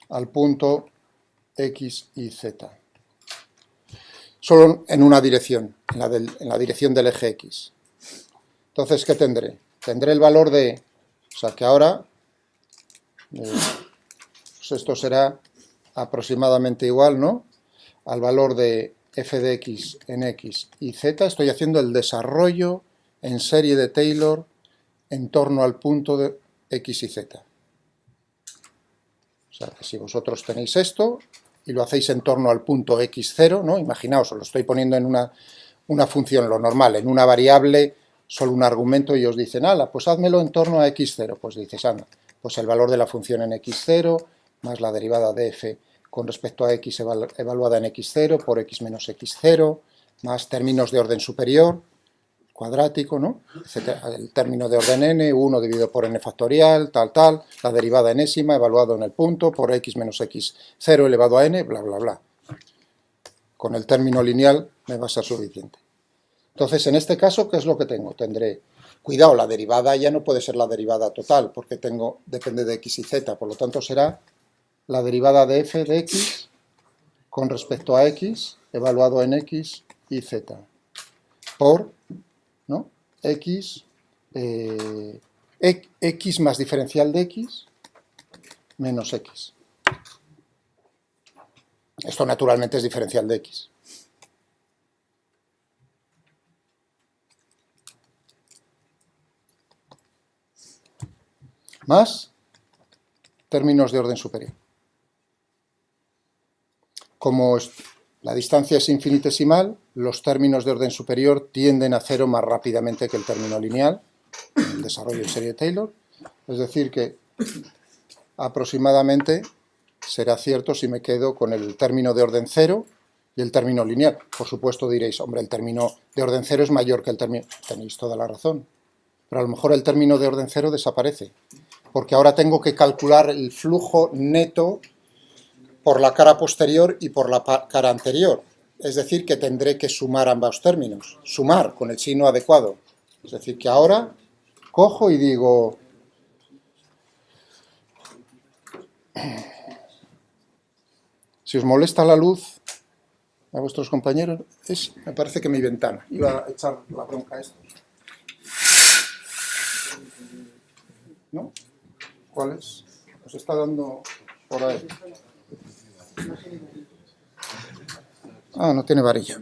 al punto X y Z. Solo en una dirección, en la dirección del eje X. Entonces, ¿qué tendré? Tendré el valor de... O sea, que ahora... pues esto será aproximadamente igual, ¿no? Al valor de f de x en x y z. Estoy haciendo el desarrollo en serie de Taylor en torno al punto de x y z. O sea, que si vosotros tenéis esto y lo hacéis en torno al punto x0, ¿no? Imaginaos, os lo estoy poniendo en una función, lo normal, en una variable, solo un argumento, y os dicen, ala, pues házmelo en torno a x0. Pues dices, anda, pues el valor de la función en x0 más la derivada de f con respecto a x evaluada en x0 por x menos x0, más términos de orden superior, cuadrático, ¿no? El término de orden n, 1 dividido por n factorial, tal, la derivada enésima evaluado en el punto por x menos x0 elevado a n, bla, bla, bla. Con el término lineal me va a ser suficiente. Entonces, en este caso, ¿qué es lo que tengo? Tendré, cuidado, la derivada ya no puede ser la derivada total, porque depende de x y z, por lo tanto será la derivada de f de x con respecto a x evaluado en x y z por, ¿no? X más diferencial de x menos x. Esto naturalmente es diferencial de x. Más términos de orden superior. Como la distancia es infinitesimal, los términos de orden superior tienden a cero más rápidamente que el término lineal, el desarrollo en serie de Taylor. Es decir, que aproximadamente será cierto si me quedo con el término de orden 0 y el término lineal. Por supuesto diréis, hombre, el término de orden 0 es mayor que el término... Tenéis toda la razón. Pero a lo mejor el término de orden 0 desaparece. Porque ahora tengo que calcular el flujo neto por la cara posterior y por la cara anterior. Es decir, que tendré que sumar ambos términos. Sumar con el signo adecuado. Es decir, que ahora cojo y digo... Si os molesta la luz a vuestros compañeros, me parece que mi ventana. Iba a echar la bronca a esto. ¿No? ¿Cuál es? Os está dando por ahí. Ah, no tiene varilla.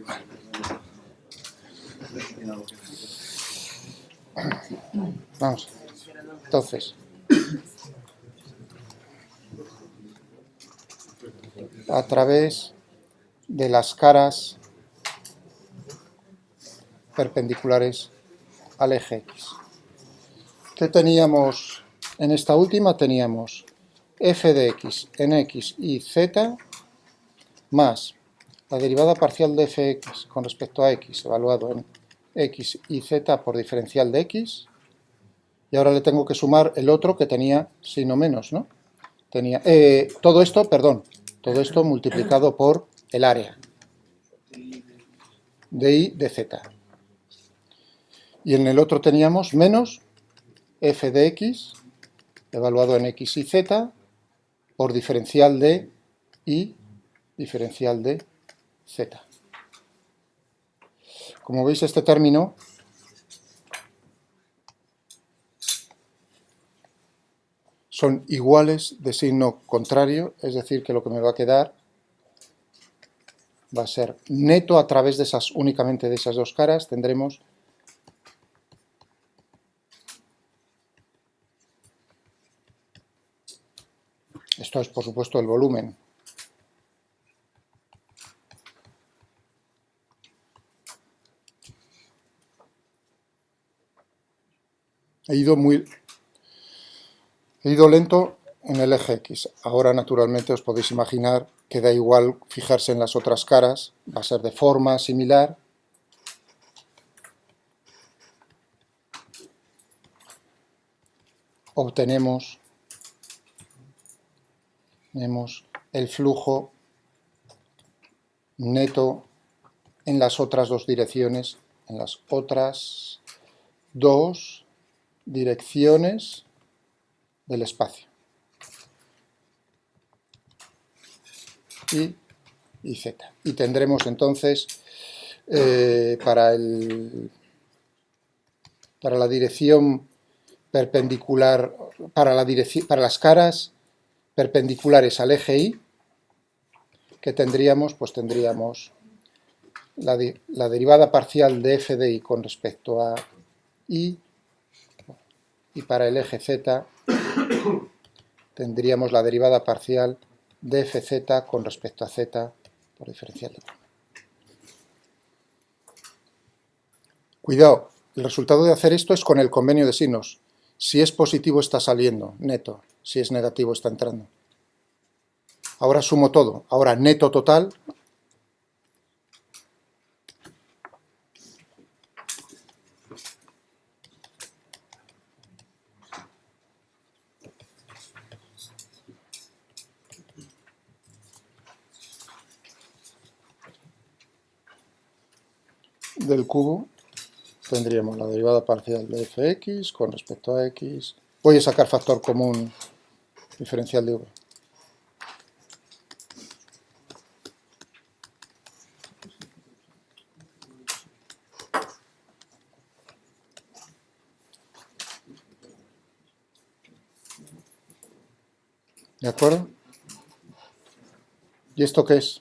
Vamos. Entonces, a través de las caras perpendiculares al eje X. ¿Qué teníamos en esta última? Teníamos f de x en x y z más la derivada parcial de fx con respecto a x, evaluado en x y z por diferencial de x, y ahora le tengo que sumar el otro que tenía signo menos, ¿no? Tenía, todo esto multiplicado por el área de y de z. Y en el otro teníamos menos f de x, evaluado en x y z, por diferencial de y diferencial de z. Como veis, este término son iguales de signo contrario, es decir, que lo que me va a quedar va a ser neto a través de únicamente de esas dos caras. Tendremos esto es, por supuesto, el volumen. He ido lento en el eje X. Ahora, naturalmente, os podéis imaginar que da igual fijarse en las otras caras. Va a ser de forma similar. Obtenemos el flujo neto en las otras dos direcciones, en las otras dos direcciones del espacio. Y z. Y tendremos entonces para la dirección perpendicular, para las caras perpendiculares al eje Y, que tendríamos, pues tendríamos la derivada parcial de f de y con respecto a y para el eje z tendríamos la derivada parcial de fz con respecto a z por diferencial de forma. Cuidado, el resultado de hacer esto es con el convenio de signos. Si es positivo está saliendo, neto. Si es negativo está entrando. Ahora sumo todo. Ahora neto total. Del cubo tendríamos la derivada parcial de fx con respecto a x. Voy a sacar factor común diferencial de v. ¿De acuerdo? ¿Y esto qué es?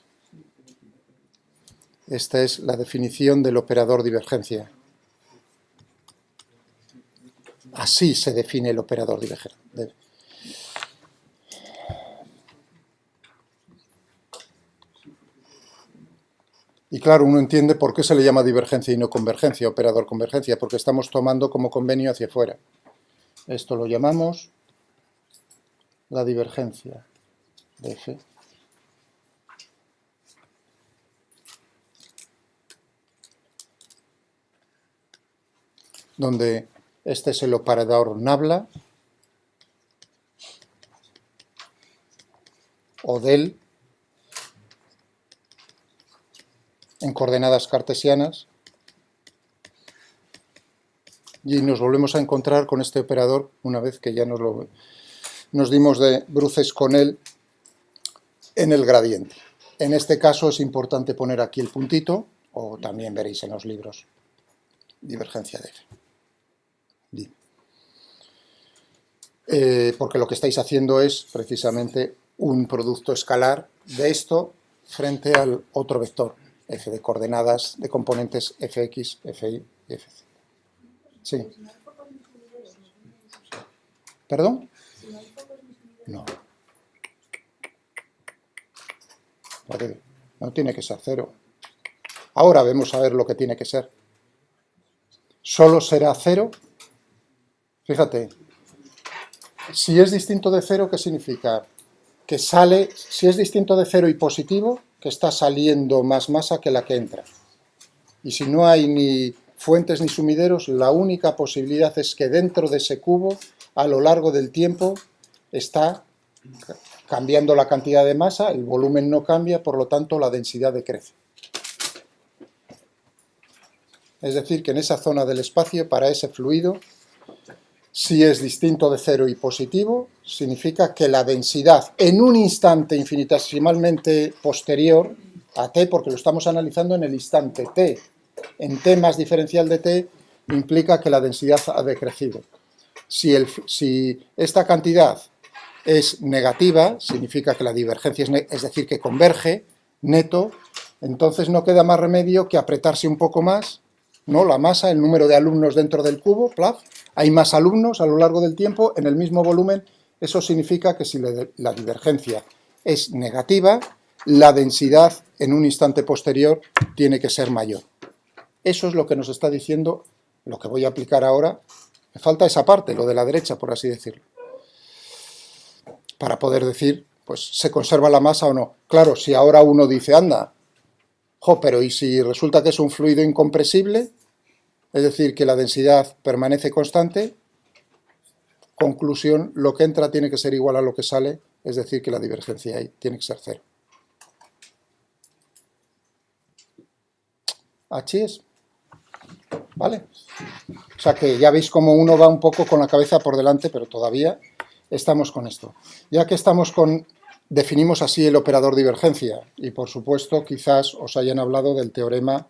Esta es la definición del operador divergencia. Así se define el operador divergencia. ¿Y claro, uno entiende por qué se le llama divergencia y no convergencia, operador convergencia, porque estamos tomando como convenio hacia afuera. Esto lo llamamos la divergencia de F. Donde este es el operador nabla o del en coordenadas cartesianas, y nos volvemos a encontrar con este operador una vez que ya nos dimos de bruces con él en el gradiente. En este caso es importante poner aquí el puntito, o también veréis en los libros, divergencia de F. Porque lo que estáis haciendo es precisamente un producto escalar de esto frente al otro vector, f de coordenadas de componentes fx, fy y fz. Sí. ¿Perdón? No. No tiene que ser 0. Ahora vamos a ver lo que tiene que ser. Solo será 0. Fíjate. Si es distinto de 0, ¿qué significa? Que sale, si es distinto de 0 y positivo, que está saliendo más masa que la que entra. Y si no hay ni fuentes ni sumideros, la única posibilidad es que dentro de ese cubo, a lo largo del tiempo, está cambiando la cantidad de masa, el volumen no cambia, por lo tanto la densidad decrece. Es decir, que en esa zona del espacio, para ese fluido, si es distinto de 0 y positivo, significa que la densidad en un instante infinitesimalmente posterior a t, porque lo estamos analizando en el instante t, en t más diferencial de t, implica que la densidad ha decrecido. Si esta cantidad es negativa, significa que la divergencia es decir, que converge, neto, entonces no queda más remedio que apretarse un poco más, ¿no? La masa, el número de alumnos dentro del cubo, plaf, hay más alumnos a lo largo del tiempo en el mismo volumen, eso significa que si la divergencia es negativa, la densidad en un instante posterior tiene que ser mayor. Eso es lo que nos está diciendo, lo que voy a aplicar ahora. Me falta esa parte, lo de la derecha, por así decirlo, para poder decir, pues, ¿se conserva la masa o no? Claro, si ahora uno dice, anda, pero ¿y si resulta que es un fluido incompresible? Es decir, que la densidad permanece constante. Conclusión, lo que entra tiene que ser igual a lo que sale, es decir, que la divergencia ahí tiene que ser 0. Así es. ¿Vale? O sea que ya veis cómo uno va un poco con la cabeza por delante, pero todavía estamos con esto. Ya que estamos con... Definimos así el operador divergencia, y por supuesto quizás os hayan hablado del teorema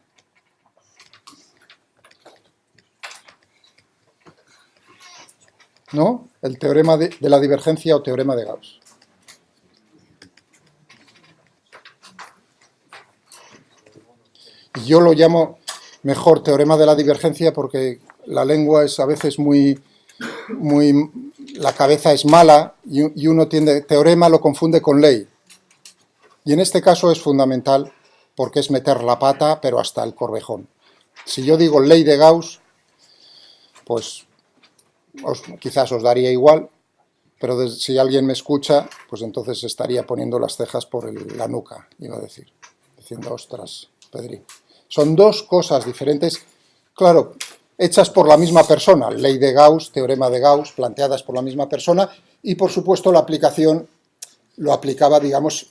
¿no? El teorema de la divergencia o teorema de Gauss. Yo lo llamo mejor teorema de la divergencia porque la lengua es a veces la cabeza es mala y uno tiende, teorema lo confunde con ley. Y en este caso es fundamental porque es meter la pata, pero hasta el corvejón. Si yo digo ley de Gauss, pues quizás os daría igual, pero si alguien me escucha, pues entonces estaría poniendo las cejas por la nuca, iba a decir, diciendo, ostras, Pedrín. Son dos cosas diferentes, claro, hechas por la misma persona, ley de Gauss, teorema de Gauss, planteadas por la misma persona, y por supuesto la aplicación lo aplicaba, digamos,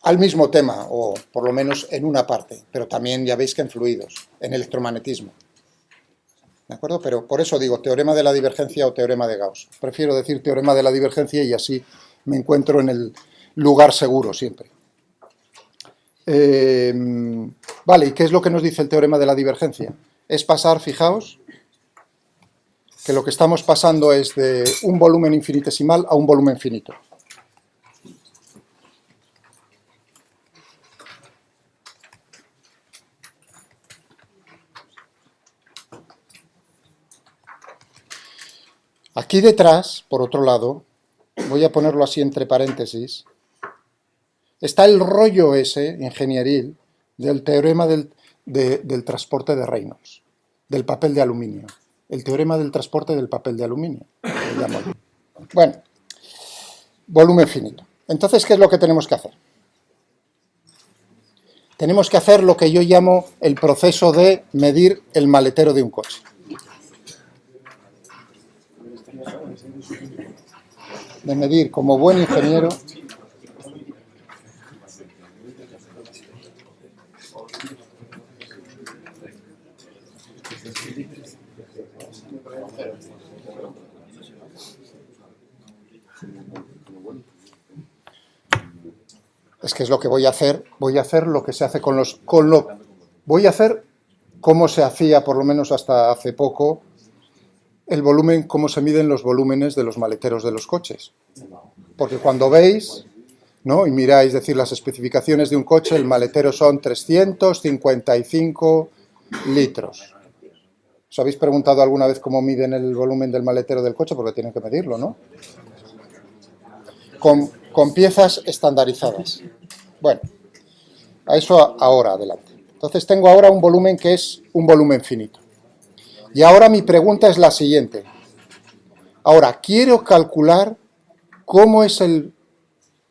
al mismo tema, o por lo menos en una parte, pero también ya veis que en fluidos, en electromagnetismo. ¿De acuerdo? Pero por eso digo teorema de la divergencia o teorema de Gauss. Prefiero decir teorema de la divergencia y así me encuentro en el lugar seguro siempre. Vale, ¿y qué es lo que nos dice el teorema de la divergencia? Es pasar, fijaos, que lo que estamos pasando es de un volumen infinitesimal a un volumen finito. Aquí detrás, por otro lado, voy a ponerlo así entre paréntesis, está el rollo ese ingenieril del teorema del transporte de Reynolds, del papel de aluminio. El teorema del transporte del papel de aluminio. Bueno, volumen finito. Entonces, ¿qué es lo que tenemos que hacer? Tenemos que hacer lo que yo llamo el proceso de medir el maletero de un coche. De medir como buen ingeniero es que es lo que voy a hacer lo que se hace voy a hacer como se hacía por lo menos hasta hace poco el volumen, cómo se miden los volúmenes de los maleteros de los coches. Porque cuando veis, ¿no?, y miráis, es decir, las especificaciones de un coche, el maletero son 355 litros. ¿Os habéis preguntado alguna vez cómo miden el volumen del maletero del coche? Porque tienen que medirlo, ¿no? Con piezas estandarizadas. Bueno, a eso ahora adelante. Entonces tengo ahora un volumen que es un volumen finito. Y ahora mi pregunta es la siguiente. Ahora, quiero calcular cómo es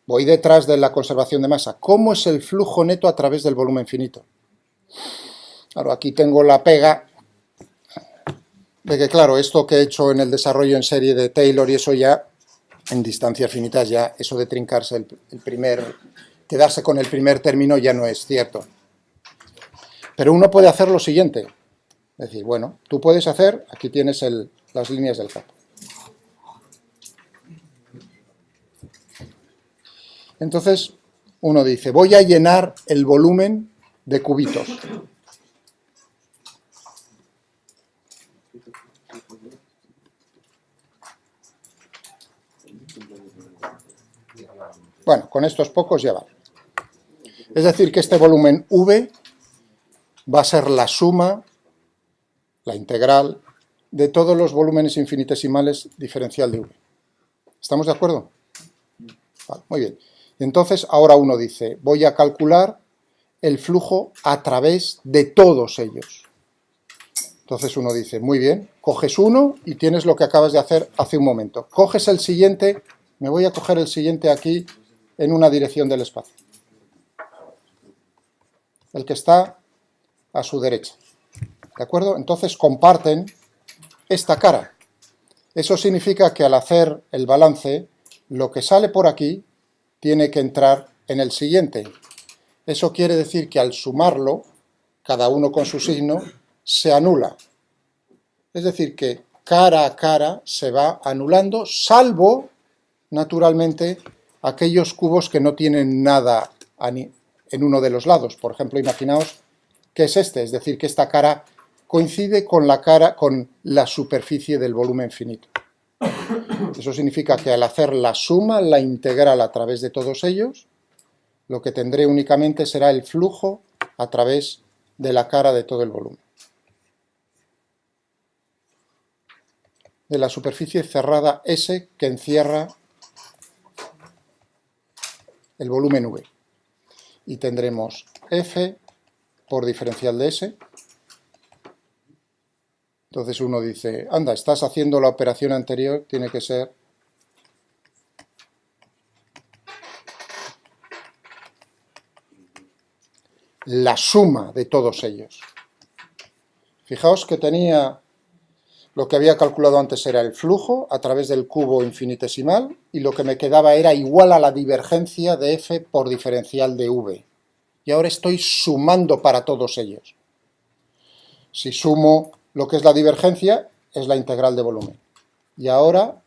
voy detrás de la conservación de masa, cómo es el flujo neto a través del volumen finito. Ahora, aquí tengo la pega de que, claro, esto que he hecho en el desarrollo en serie de Taylor y eso ya, en distancias finitas, ya eso de trincarse quedarse con el primer término ya no es cierto. Pero uno puede hacer lo siguiente. Es decir, bueno, tú puedes hacer, aquí tienes las líneas del campo. Entonces, uno dice, voy a llenar el volumen de cubitos. Bueno, con estos pocos ya vale. Es decir, que este volumen V va a ser la suma, la integral, de todos los volúmenes infinitesimales diferencial de V. ¿Estamos de acuerdo? Vale, muy bien. Entonces, ahora uno dice, voy a calcular el flujo a través de todos ellos. Entonces uno dice, muy bien, coges uno y tienes lo que acabas de hacer hace un momento. Coges el siguiente, me voy a coger el siguiente aquí en una dirección del espacio. El que está a su derecha. ¿De acuerdo? Entonces comparten esta cara. Eso significa que al hacer el balance, lo que sale por aquí tiene que entrar en el siguiente. Eso quiere decir que al sumarlo, cada uno con su signo, se anula. Es decir, que cara a cara se va anulando, salvo, naturalmente, aquellos cubos que no tienen nada en uno de los lados. Por ejemplo, imaginaos que es este, es decir, que esta cara coincide con la superficie del volumen finito. Eso significa que al hacer la suma, la integral a través de todos ellos, lo que tendré únicamente será el flujo a través de la cara de todo el volumen. De la superficie cerrada S que encierra el volumen V. Y tendremos F por diferencial de S. Entonces uno dice, anda, estás haciendo la operación anterior, tiene que ser la suma de todos ellos. Fijaos que tenía, lo que había calculado antes era el flujo a través del cubo infinitesimal y lo que me quedaba era igual a la divergencia de F por diferencial de V. Y ahora estoy sumando para todos ellos. Si sumo lo que es la divergencia, es la integral de volumen. Y ahora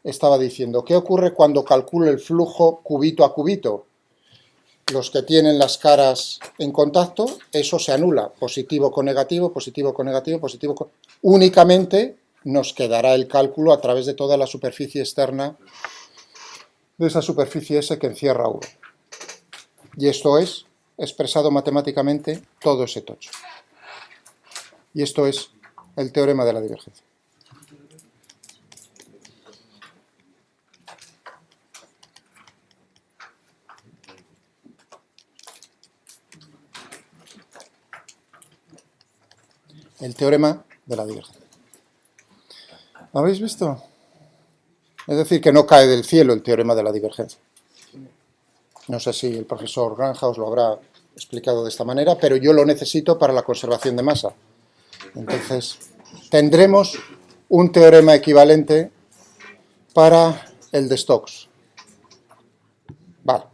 estaba diciendo, ¿qué ocurre cuando calculo el flujo cubito a cubito? Los que tienen las caras en contacto, eso se anula. Positivo con negativo, positivo con negativo, positivo con... Únicamente nos quedará el cálculo a través de toda la superficie externa de esa superficie S que encierra V. Y esto es, expresado matemáticamente, todo ese tocho. Y esto es el teorema de la divergencia. el teorema de la divergencia. ¿Lo habéis visto? Es decir, que no cae del cielo el teorema de la divergencia. No sé si el profesor Granja os lo habrá explicado de esta manera, pero yo lo necesito para la conservación de masa. Entonces, tendremos un teorema equivalente para el de Stokes. Vale.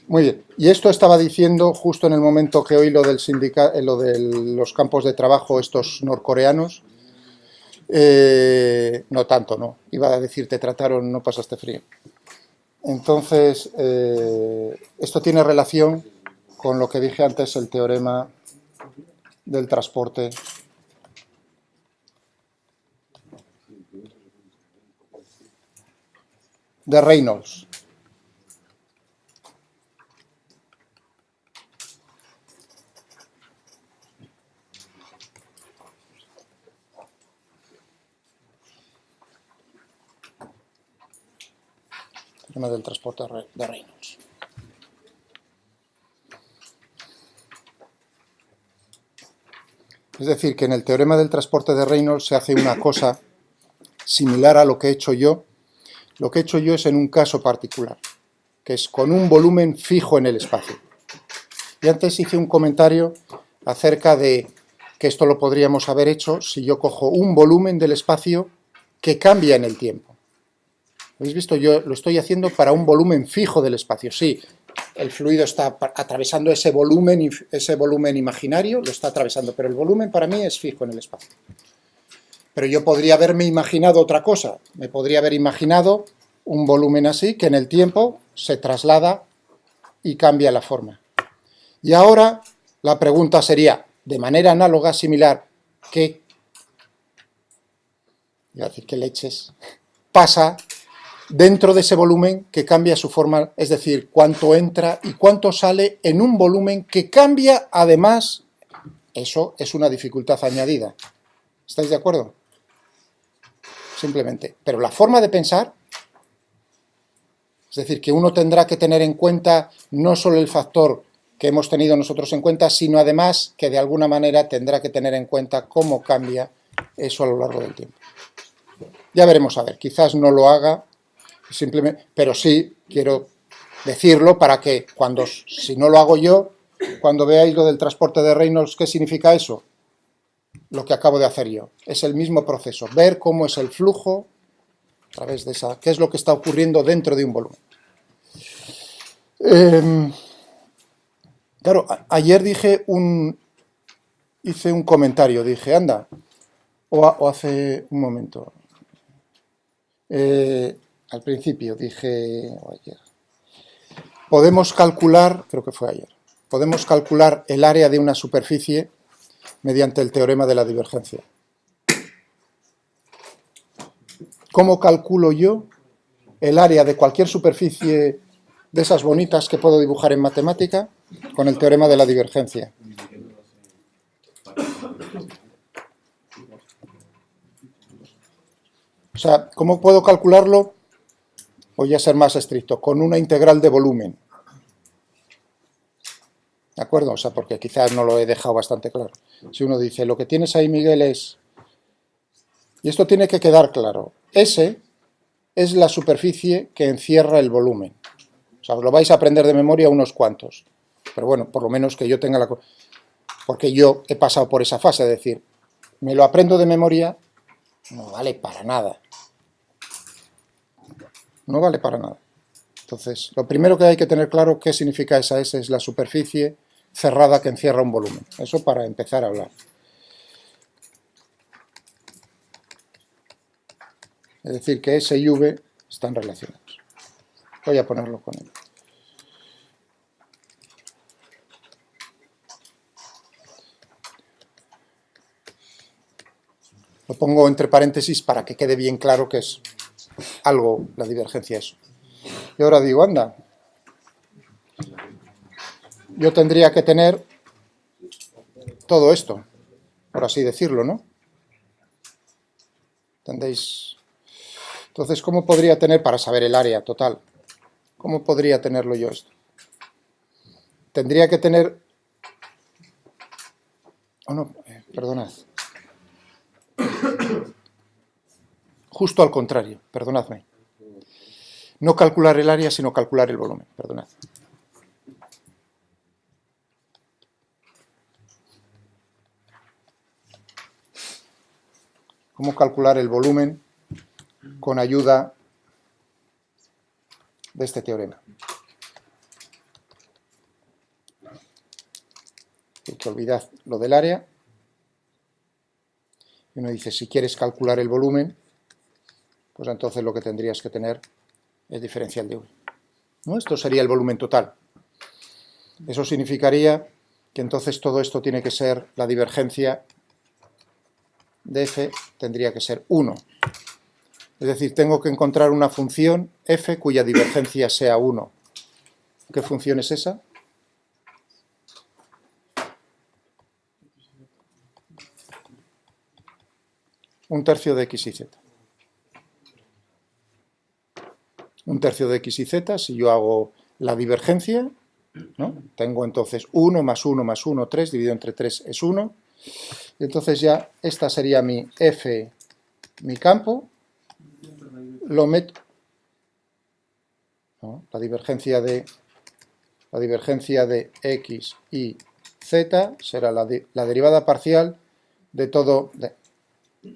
Muy bien. Y esto estaba diciendo justo en el momento que oí lo del lo de los campos de trabajo estos norcoreanos. No tanto, no. Iba a decir, te trataron, no pasaste frío. Entonces, esto tiene relación con lo que dije antes, el teorema del transporte de Reynolds. Teorema del transporte de Reynolds. Es decir, que en el teorema del transporte de Reynolds se hace una cosa similar a lo que he hecho yo. Lo que he hecho yo es en un caso particular, que es con un volumen fijo en el espacio. Y antes hice un comentario acerca de que esto lo podríamos haber hecho si yo cojo un volumen del espacio que cambia en el tiempo. ¿Habéis visto? Yo lo estoy haciendo para un volumen fijo del espacio. Sí, el fluido está atravesando ese volumen imaginario, lo está atravesando, pero el volumen para mí es fijo en el espacio. Pero yo podría haberme imaginado otra cosa. Me podría haber imaginado un volumen así, que en el tiempo se traslada y cambia la forma. Y ahora la pregunta sería, de manera análoga, similar, ¿qué leches pasa dentro de ese volumen que cambia su forma? Es decir, cuánto entra y cuánto sale en un volumen que cambia además. Eso es una dificultad añadida. ¿Estáis de acuerdo? Simplemente. Pero la forma de pensar, es decir, que uno tendrá que tener en cuenta no solo el factor que hemos tenido nosotros en cuenta, sino además que de alguna manera tendrá que tener en cuenta cómo cambia eso a lo largo del tiempo. Ya veremos a ver, quizás no lo haga, simplemente, pero sí quiero decirlo para que si no lo hago yo, cuando veáis lo del transporte de Reynolds, ¿qué significa eso? Lo que acabo de hacer yo. Es el mismo proceso, ver cómo es el flujo a través de qué es lo que está ocurriendo dentro de un volumen. Claro, ayer hice un comentario, dije, anda, o hace un momento, al principio dije, ayer, podemos calcular, creo que fue ayer, podemos calcular el área de una superficie mediante el teorema de la divergencia. ¿Cómo calculo yo el área de cualquier superficie de esas bonitas que puedo dibujar en matemática con el teorema de la divergencia? O sea, ¿cómo puedo calcularlo? Voy a ser más estricto, con una integral de volumen. ¿De acuerdo? O sea, porque quizás no lo he dejado bastante claro. Si uno dice, lo que tienes ahí, Miguel, es... Y esto tiene que quedar claro. S es la superficie que encierra el volumen. O sea, os lo vais a aprender de memoria unos cuantos. Pero bueno, por lo menos que yo tenga la... Porque yo he pasado por esa fase, es decir, me lo aprendo de memoria, no vale para nada. No vale para nada. Entonces, lo primero que hay que tener claro qué significa esa S es la superficie cerrada que encierra un volumen. Eso para empezar a hablar. Es decir, que S y V están relacionados. Voy a ponerlo con él. Lo pongo entre paréntesis para que quede bien claro que es algo, la divergencia eso. Y ahora digo, anda, yo tendría que tener todo esto, por así decirlo, ¿no? ¿Entendéis? Entonces, ¿cómo podría tener, para saber el área total, cómo podría tenerlo yo esto? Tendría que tener... Oh, no, perdonad. Justo al contrario, perdonadme. No calcular el área, sino calcular el volumen, perdonad. ¿Cómo calcular el volumen con ayuda de este teorema? Hay que olvidar lo del área. Y uno dice, si quieres calcular el volumen, pues entonces lo que tendrías que tener es diferencial de V, ¿no? Esto sería el volumen total. Eso significaría que entonces todo esto tiene que ser, la divergencia de f tendría que ser 1. Es decir, tengo que encontrar una función f cuya divergencia sea 1. ¿Qué función es esa? Un tercio de x y z. Un tercio de x y z, si yo hago la divergencia, ¿no? Tengo entonces 1 más 1 más 1, 3, dividido entre 3 es 1. Y entonces ya esta sería mi f, mi campo. Lo meto... ¿no? La divergencia de x y z será la derivada parcial de todo...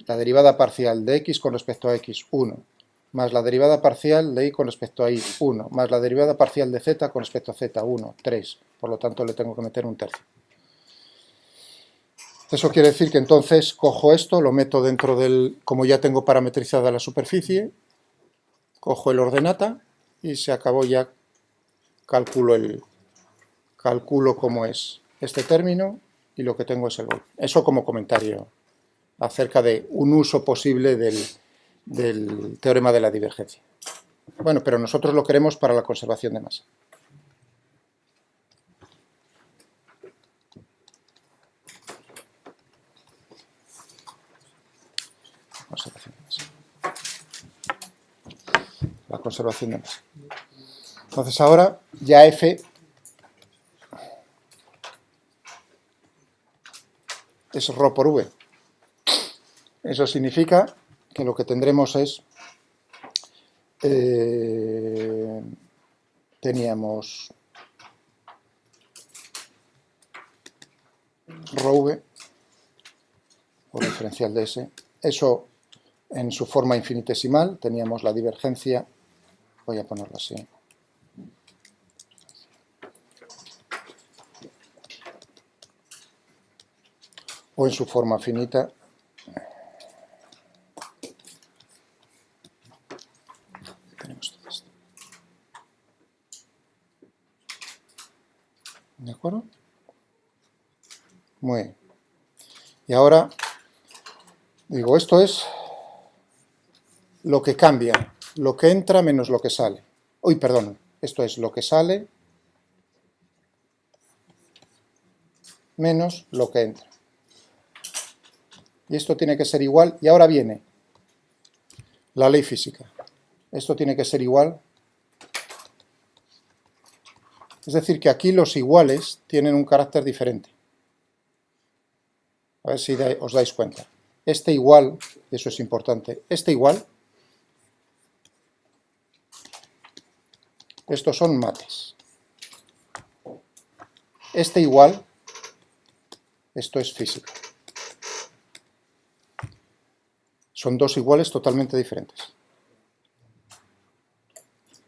la derivada parcial de x con respecto a x, 1, más la derivada parcial de y con respecto a y, 1, más la derivada parcial de z con respecto a z, 1, 3. Por lo tanto, le tengo que meter un tercio. Eso quiere decir que entonces cojo esto, lo meto dentro del... Como ya tengo parametrizada la superficie, cojo el ordenata y se acabó ya. Calculo cómo es este término y lo que tengo es el volumen. Eso como comentario acerca de un uso posible del teorema de la divergencia. Bueno, pero nosotros lo queremos para la conservación de masa. La conservación de masa. Entonces ahora ya F es ρ por V. Eso significa que lo que tendremos es, teníamos ρV por diferencial de S, eso en su forma infinitesimal, teníamos la divergencia, voy a ponerlo así, o en su forma finita, tenemos todo esto. ¿De acuerdo? Muy bien. Y ahora, digo, esto es lo que cambia, lo que entra menos lo que sale. Uy, perdón, esto es lo que sale menos lo que entra. Y esto tiene que ser igual, y ahora viene la ley física. Esto tiene que ser igual. Es decir, que aquí los iguales tienen un carácter diferente. A ver si os dais cuenta. Este igual, eso es importante, este igual, estos son mates. Este igual, esto es física. Son dos iguales totalmente diferentes.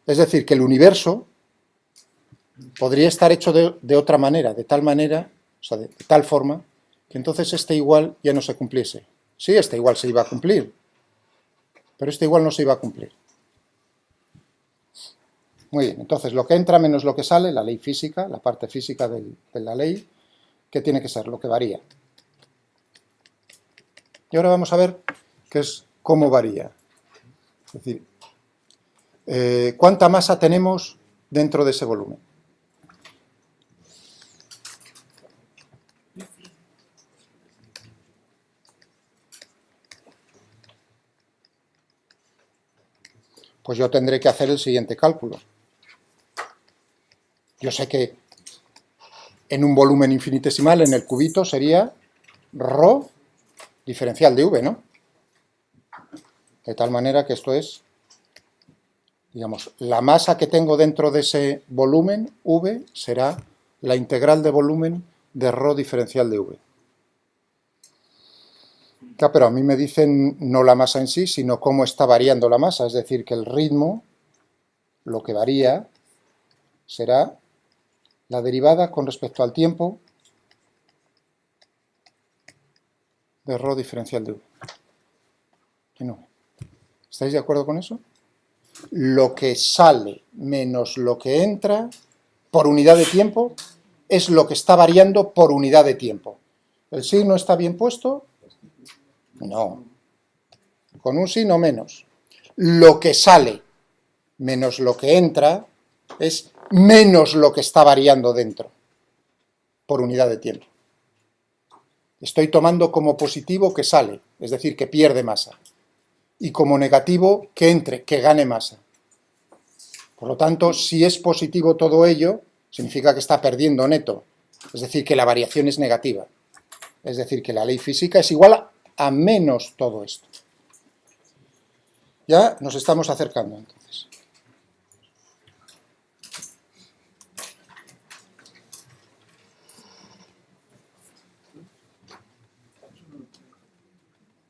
Es decir, que el universo podría estar hecho de otra manera, de tal manera, o sea, de tal forma, que entonces este igual ya no se cumpliese. Sí, este igual se iba a cumplir, pero este igual no se iba a cumplir. Muy bien, entonces lo que entra menos lo que sale, la ley física, la parte física de la ley, ¿qué tiene que ser? Lo que varía. Y ahora vamos a ver qué es cómo varía. Es decir, ¿cuánta masa tenemos dentro de ese volumen? Pues yo tendré que hacer el siguiente cálculo. Yo sé que en un volumen infinitesimal, en el cubito, sería rho diferencial de v, ¿no? De tal manera que esto es, digamos, la masa que tengo dentro de ese volumen, v, será la integral de volumen de rho diferencial de v. Claro, pero a mí me dicen no la masa en sí, sino cómo está variando la masa, es decir, que el ritmo, lo que varía, será la derivada con respecto al tiempo de rho diferencial de v. ¿Qué no? ¿Estáis de acuerdo con eso? Lo que sale menos lo que entra por unidad de tiempo es lo que está variando por unidad de tiempo. ¿El signo está bien puesto? No. Con un signo menos. Lo que sale menos lo que entra es menos lo que está variando dentro por unidad de tiempo. Estoy tomando como positivo que sale, es decir, que pierde masa, y como negativo que entre, que gane masa. Por lo tanto, si es positivo todo ello, significa que está perdiendo neto, es decir, que la variación es negativa. Es decir, que la ley física es igual a menos todo esto. Ya nos estamos acercando, entonces.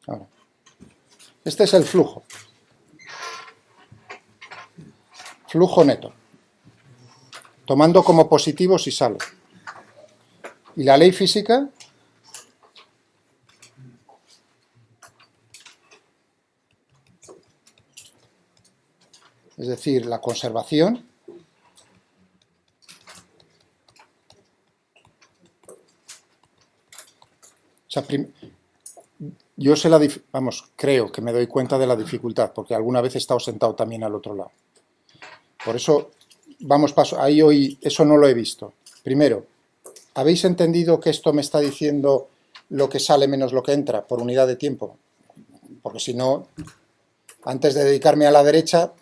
Ahora, este es el flujo. Flujo neto. Tomando como positivo si sale. Y la ley física es decir, la conservación o sea, yo sé creo que me doy cuenta de la dificultad, porque alguna vez he estado sentado también al otro lado. Por eso, vamos paso, ahí hoy, eso no lo he visto. Primero, ¿habéis entendido que esto me está diciendo lo que sale menos lo que entra por unidad de tiempo? Porque si no, antes de dedicarme a la derecha,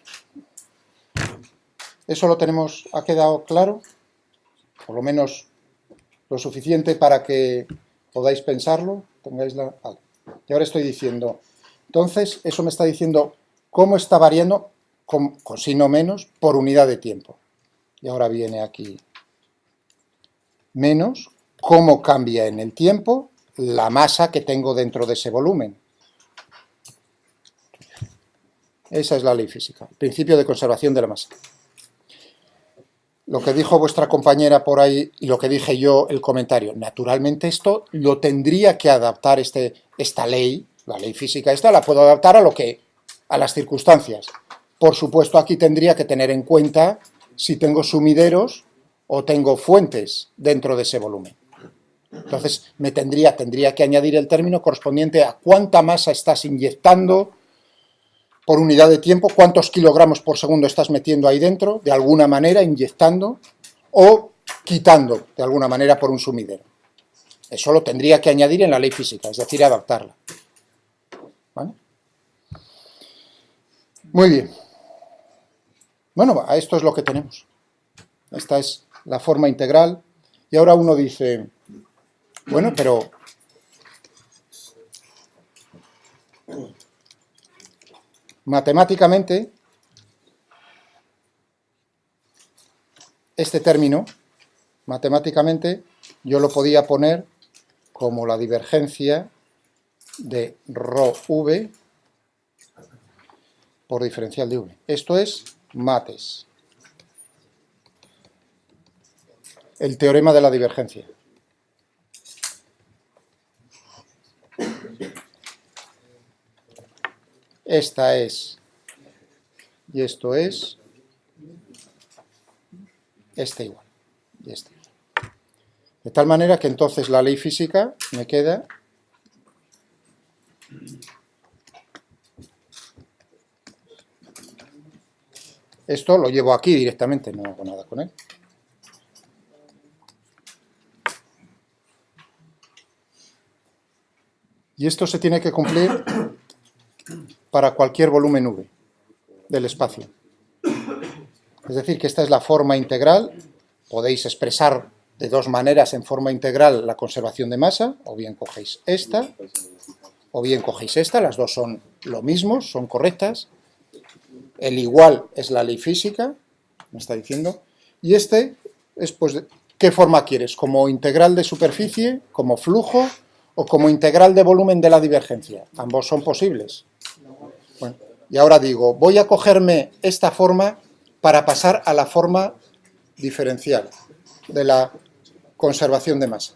¿eso lo tenemos, ha quedado claro? Por lo menos lo suficiente para que podáis pensarlo, tengáis la... Vale. Y ahora estoy diciendo, entonces, eso me está diciendo cómo está variando, con signo menos, por unidad de tiempo. Y ahora viene aquí menos, cómo cambia en el tiempo la masa que tengo dentro de ese volumen. Esa es la ley física, el principio de conservación de la masa. Lo que dijo vuestra compañera por ahí y lo que dije yo, el comentario, naturalmente esto lo tendría que adaptar esta ley, la ley física esta, la puedo adaptar a las circunstancias. Por supuesto, aquí tendría que tener en cuenta si tengo sumideros o tengo fuentes dentro de ese volumen. Entonces, tendría que añadir el término correspondiente a cuánta masa estás inyectando por unidad de tiempo, cuántos kilogramos por segundo estás metiendo ahí dentro, de alguna manera, inyectando o quitando, de alguna manera, por un sumidero. Eso lo tendría que añadir en la ley física, es decir, adaptarla. ¿Vale? Muy bien. Bueno, a esto es lo que tenemos. Esta es la forma integral. Y ahora uno dice, bueno, pero matemáticamente, este término, matemáticamente, yo lo podía poner como la divergencia de rho v por diferencial de v. Esto es mates. El teorema de la divergencia. Esta es, y esto es, este igual, y este igual. De tal manera que entonces la ley física me queda esto lo llevo aquí directamente, no hago nada con él. Y esto se tiene que cumplir para cualquier volumen V del espacio. Es decir, que esta es la forma integral, podéis expresar de dos maneras en forma integral la conservación de masa, o bien cogéis esta, o bien cogéis esta, las dos son lo mismo, son correctas. El igual es la ley física, me está diciendo, y este es, pues, ¿qué forma quieres? ¿Como integral de superficie, como flujo, o como integral de volumen de la divergencia? Ambos son posibles. Bueno, y ahora digo, voy a cogerme esta forma para pasar a la forma diferencial de la conservación de masa.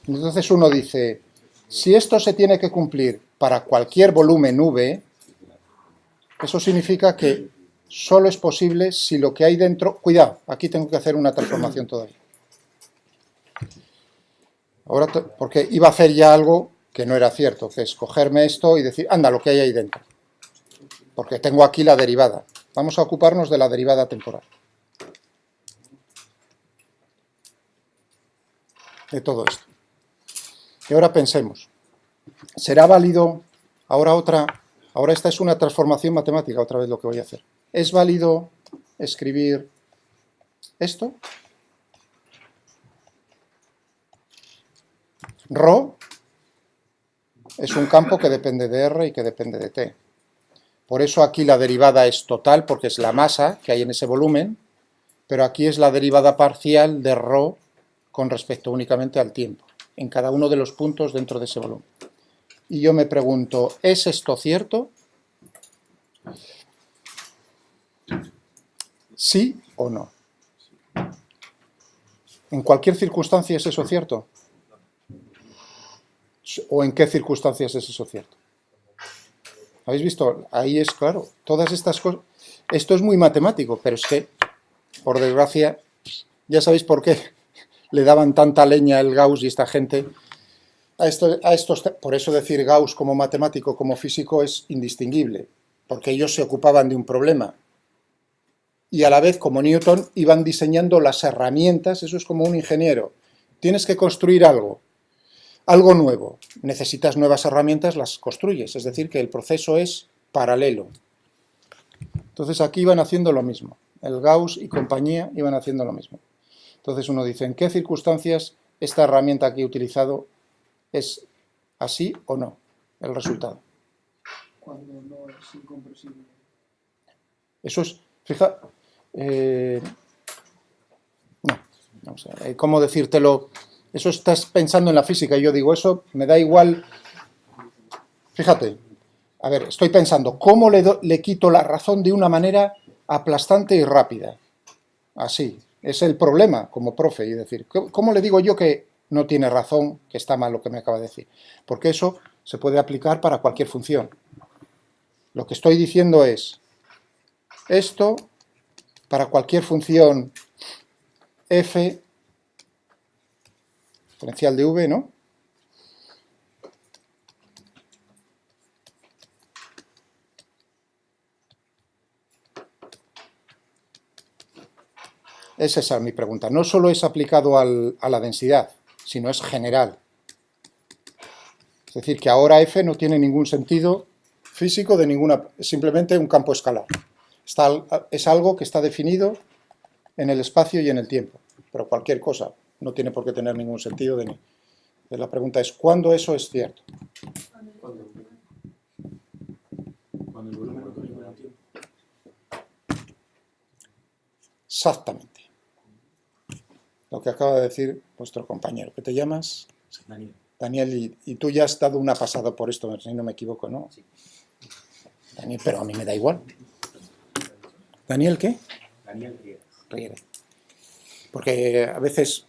Entonces uno dice, si esto se tiene que cumplir para cualquier volumen V, eso significa que solo es posible si lo que hay dentro... Cuidado, aquí tengo que hacer una transformación todavía. Ahora, porque iba a hacer ya algo que no era cierto, que es cogerme esto y decir, anda, lo que hay ahí dentro. Porque tengo aquí la derivada. Vamos a ocuparnos de la derivada temporal. De todo esto. Y ahora pensemos, ¿será válido ahora esta es una transformación matemática, otra vez lo que voy a hacer? ¿Es válido escribir esto? Rho es un campo que depende de R y que depende de T. Por eso aquí la derivada es total, porque es la masa que hay en ese volumen, pero aquí es la derivada parcial de Rho con respecto únicamente al tiempo, en cada uno de los puntos dentro de ese volumen. Y yo me pregunto, ¿es esto cierto? ¿Sí o no? ¿En cualquier circunstancia es eso cierto? ¿O en qué circunstancias es eso cierto? ¿Habéis visto? Ahí es claro, todas estas cosas... Esto es muy matemático, pero es que, por desgracia, ya sabéis por qué le daban tanta leña el Gauss y esta gente a estos... Por eso decir Gauss como matemático, como físico, es indistinguible, porque ellos se ocupaban de un problema. Y a la vez, como Newton, iban diseñando las herramientas, eso es como un ingeniero. Tienes que construir algo nuevo. Necesitas nuevas herramientas, las construyes. Es decir, que el proceso es paralelo. Entonces aquí iban haciendo lo mismo. El Gauss y compañía iban haciendo lo mismo. Entonces uno dice, ¿en qué circunstancias esta herramienta que he utilizado es así o no? El resultado. Cuando no es incompresible. Eso es, fija, no, vamos a ver, ¿cómo decírtelo? Eso estás pensando en la física y yo digo, eso me da igual. Fíjate, a ver, estoy pensando, ¿cómo le quito la razón de una manera aplastante y rápida? Así, es el problema como profe, y decir, ¿cómo le digo yo que no tiene razón, que está mal lo que me acaba de decir? Porque eso se puede aplicar para cualquier función. Lo que estoy diciendo es, esto para cualquier función f exponencial de v, ¿no? Es esa mi pregunta. No solo es aplicado a la densidad, sino es general. Es decir, que ahora f no tiene ningún sentido físico de ninguna... Es simplemente un campo escalar. Es algo que está definido en el espacio y en el tiempo. Pero cualquier cosa no tiene por qué tener ningún sentido. La pregunta es, ¿cuándo eso es cierto? Cuando el volumen no corre con el tiempo. Exactamente. Lo que acaba de decir vuestro compañero. ¿Qué te llamas? Daniel. Daniel, y tú ya has dado una pasada por esto, si no me equivoco, ¿no? Sí. Daniel, pero a mí me da igual. ¿Daniel qué? Daniel Rieras. Riera. Porque a veces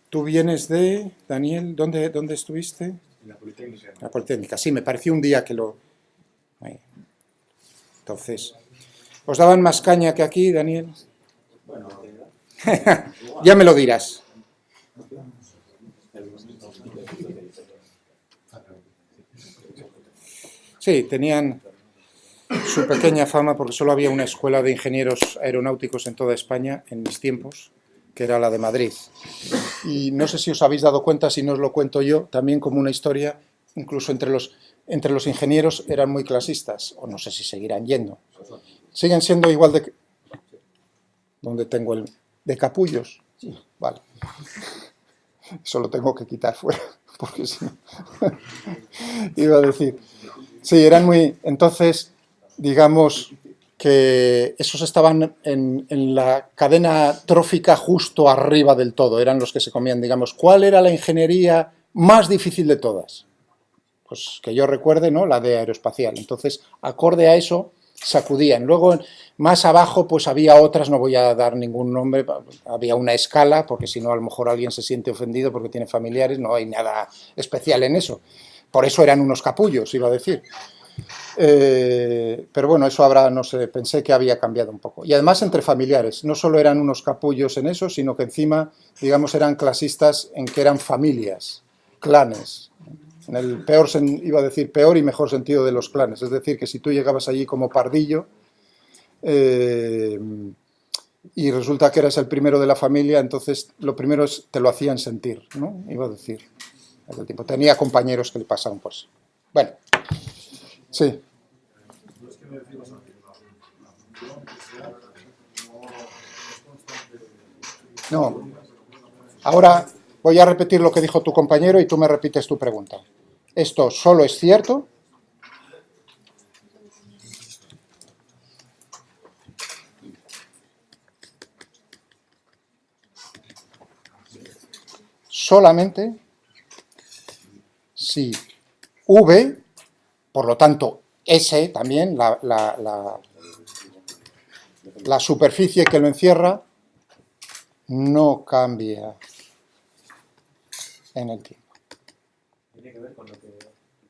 tú vienes de... Daniel, ¿dónde estuviste? En la Politécnica. La Politécnica. Sí, me pareció un día que lo... Ahí. Entonces, ¿os daban más caña que aquí, Daniel? Bueno, Ya me lo dirás. Sí, tenían su pequeña fama porque solo había una escuela de ingenieros aeronáuticos en toda España en mis tiempos, que era la de Madrid. Y no sé si os habéis dado cuenta, si no os lo cuento yo, también como una historia, incluso entre los ingenieros eran muy clasistas, o no sé si seguirán yendo. Siguen siendo igual de... ¿Dónde tengo el...? De capullos. Vale. Eso lo tengo que quitar fuera, porque si no... Iba a decir... Sí, eran muy... Entonces, digamos que esos estaban en la cadena trófica justo arriba del todo, eran los que se comían, digamos. ¿Cuál era la ingeniería más difícil de todas? Pues que yo recuerde, ¿no? La de aeroespacial. Entonces, acorde a eso, sacudían. Luego, más abajo, pues había otras, no voy a dar ningún nombre, había una escala, porque si no, a lo mejor alguien se siente ofendido porque tiene familiares, no hay nada especial en eso. Por eso eran unos capullos, iba a decir. Pero bueno, eso habrá, no sé, pensé que había cambiado un poco. Y además entre familiares, no solo eran unos capullos en eso, sino que encima, digamos, eran clasistas en que eran familias, clanes. En el peor, iba a decir, peor y mejor sentido de los clanes. Es decir, que si tú llegabas allí como pardillo y resulta que eras el primero de la familia, entonces lo primero es, te lo hacían sentir, ¿no? Iba a decir, el tipo. Tenía compañeros que le pasaban, pues. Bueno, sí. No. Ahora voy a repetir lo que dijo tu compañero y tú me repites tu pregunta. ¿Esto solo es cierto? Solamente si V, por lo tanto S también, la superficie que lo encierra, no cambia en el tiempo. ¿Tiene que ver con lo que el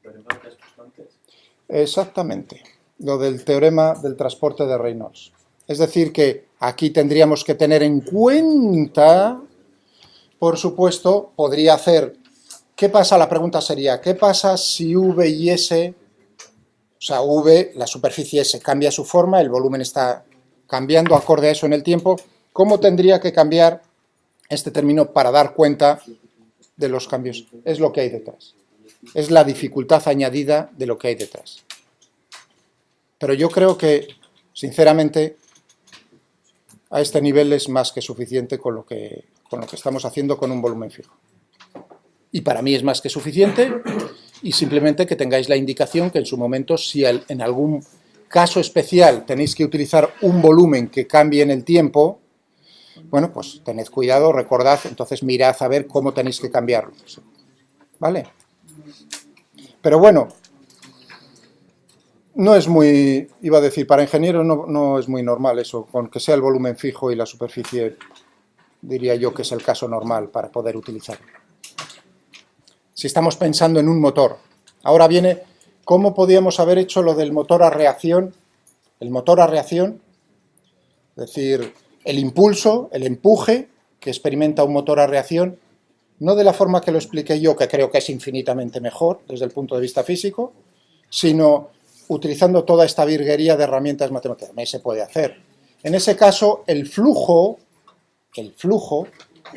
teorema que has puesto antes? Exactamente, lo del teorema del transporte de Reynolds. Es decir, que aquí tendríamos que tener en cuenta, por supuesto, podría hacer, ¿qué pasa? La pregunta sería, ¿qué pasa si V y S, o sea, V, la superficie S cambia su forma, el volumen está cambiando acorde a eso en el tiempo? ¿Cómo tendría que cambiar este término para dar cuenta de los cambios? Es lo que hay detrás. Es la dificultad añadida de lo que hay detrás. Pero yo creo que, sinceramente, a este nivel es más que suficiente con lo que estamos haciendo con un volumen fijo. Y para mí es más que suficiente, y simplemente que tengáis la indicación que en su momento, si en algún caso especial tenéis que utilizar un volumen que cambie en el tiempo, bueno, pues tened cuidado, recordad, entonces mirad a ver cómo tenéis que cambiarlo. ¿Vale? Pero bueno, no es muy, iba a decir, para ingenieros no es muy normal eso, con que sea el volumen fijo y la superficie, diría yo que es el caso normal para poder utilizarlo. Si estamos pensando en un motor, ahora viene, ¿cómo podíamos haber hecho lo del motor a reacción? El motor a reacción, es decir, el impulso, el empuje que experimenta un motor a reacción, no de la forma que lo expliqué yo, que creo que es infinitamente mejor desde el punto de vista físico, sino utilizando toda esta virguería de herramientas matemáticas. También se puede hacer. En ese caso, el flujo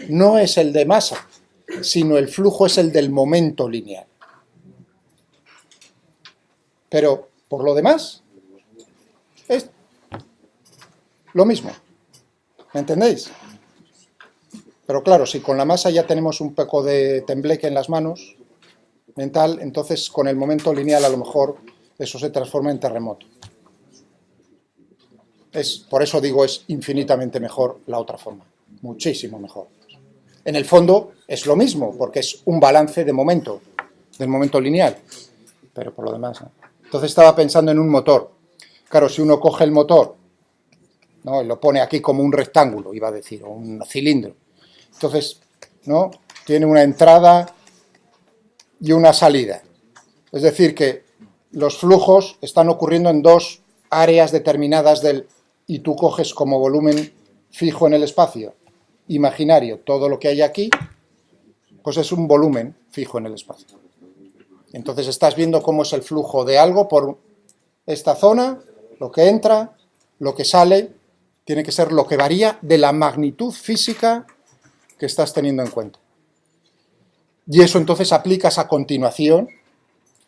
no es el de masa, sino el flujo es el del momento lineal. Pero, por lo demás, es lo mismo. ¿Me entendéis? Pero claro, si con la masa ya tenemos un poco de tembleque en las manos mental, entonces con el momento lineal a lo mejor eso se transforma en terremoto. Por eso digo, es infinitamente mejor la otra forma, muchísimo mejor. En el fondo es lo mismo, porque es un balance de momento, del momento lineal, pero por lo demás no. Entonces estaba pensando en un motor. Claro, si uno coge el motor, ¿no?, y lo pone aquí como un rectángulo, iba a decir, o un cilindro, entonces, ¿no?, tiene una entrada y una salida. Es decir, que los flujos están ocurriendo en dos áreas determinadas y tú coges como volumen fijo en el espacio imaginario todo lo que hay aquí, pues es un volumen fijo en el espacio. Entonces estás viendo cómo es el flujo de algo por esta zona, lo que entra, lo que sale, tiene que ser lo que varía de la magnitud física que estás teniendo en cuenta. Y eso entonces aplicas a continuación.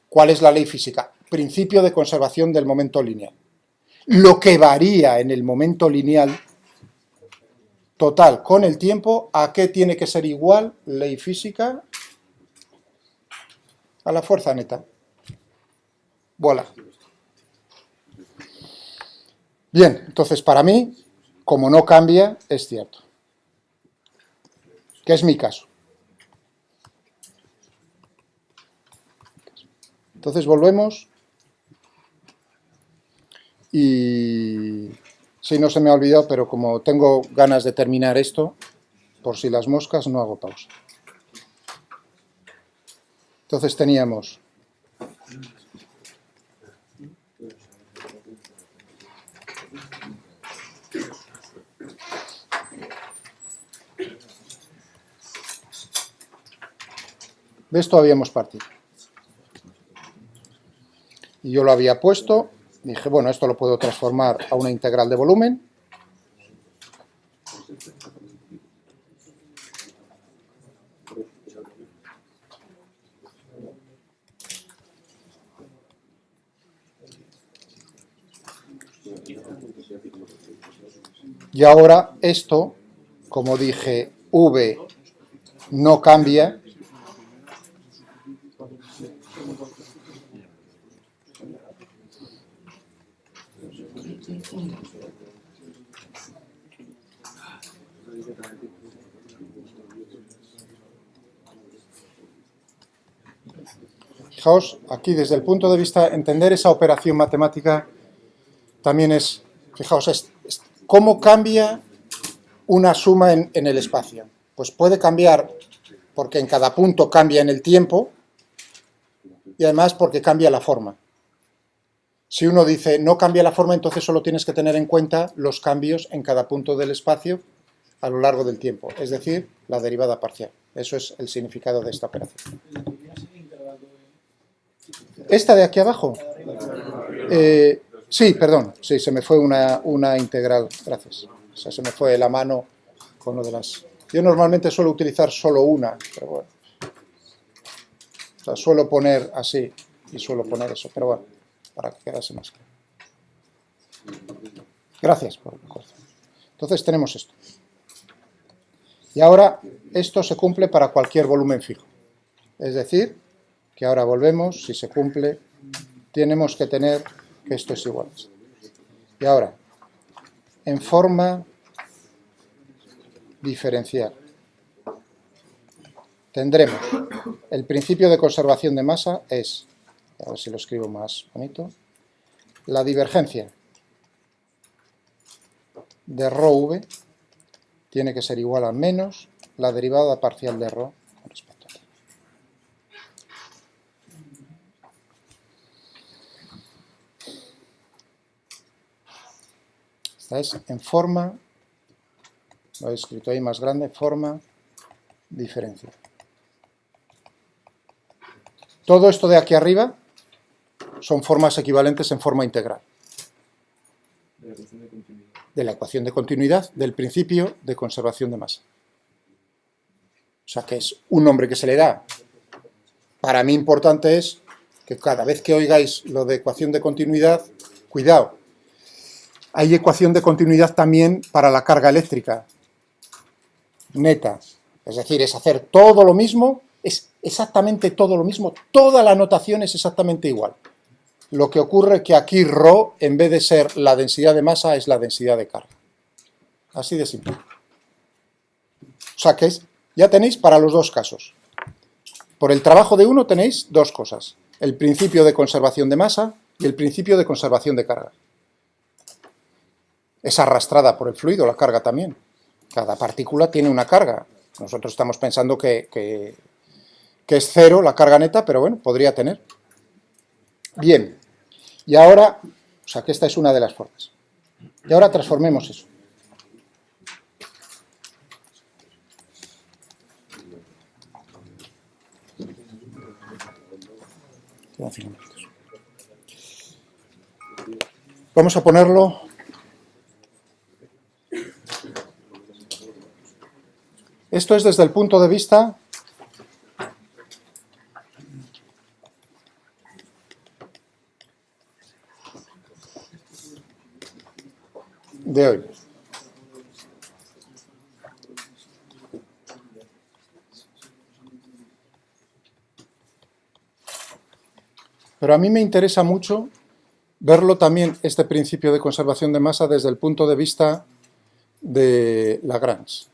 ¿Cuál es la ley física? Principio de conservación del momento lineal. Lo que varía en el momento lineal total con el tiempo, ¿a qué tiene que ser igual? Ley física a la fuerza neta. Voilà. Bien, entonces para mí, como no cambia, es cierto. Que es mi caso. Entonces volvemos. Y sí, no se me ha olvidado, pero como tengo ganas de terminar esto, por si las moscas, no hago pausa. Entonces teníamos de esto habíamos partido. Y yo lo había puesto, dije, bueno, esto lo puedo transformar a una integral de volumen. Y ahora esto, como dije, V no cambia, fijaos, aquí desde el punto de vista, entender esa operación matemática también es, fijaos, es cómo cambia una suma en el espacio. Pues puede cambiar porque en cada punto cambia en el tiempo y además porque cambia la forma. Si uno dice no cambia la forma, entonces solo tienes que tener en cuenta los cambios en cada punto del espacio a lo largo del tiempo, es decir, la derivada parcial. Eso es el significado de esta operación. ¿Esta de aquí abajo? Sí, perdón, sí, se me fue una integral, gracias. O sea, se me fue la mano con lo de las... Yo normalmente suelo utilizar solo una, pero bueno. O sea, suelo poner así y suelo poner eso, pero bueno, para que quedase más claro. Gracias por el recuerdo. Entonces tenemos esto. Y ahora esto se cumple para cualquier volumen fijo. Es decir, que ahora volvemos, si se cumple, tenemos que tener que esto es igual. Y ahora, en forma diferencial, tendremos el principio de conservación de masa es, a ver si lo escribo más bonito, la divergencia de ρ v tiene que ser igual a menos la derivada parcial de ρ con respecto a t. Esta es en forma, lo he escrito ahí más grande, forma diferencial. Todo esto de aquí arriba son formas equivalentes en forma integral. De la ecuación de continuidad del principio de conservación de masa. O sea que es un nombre que se le da. Para mí importante es que cada vez que oigáis lo de ecuación de continuidad, cuidado. Hay ecuación de continuidad también para la carga eléctrica neta. Es decir, es hacer todo lo mismo, es exactamente todo lo mismo, toda la notación es exactamente igual. Lo que ocurre es que aquí ρ, en vez de ser la densidad de masa, es la densidad de carga. Así de simple. O sea que ya tenéis para los dos casos. Por el trabajo de uno tenéis dos cosas. El principio de conservación de masa y el principio de conservación de carga. Es arrastrada por el fluido, la carga también. Cada partícula tiene una carga. Nosotros estamos pensando que es cero la carga neta, pero bueno, podría tener. Bien, y ahora, o sea que esta es una de las formas. Y ahora transformemos eso. Vamos a ponerlo... Esto es desde el punto de vista de hoy. Pero a mí me interesa mucho verlo también, este principio de conservación de masa, desde el punto de vista de Lagrange.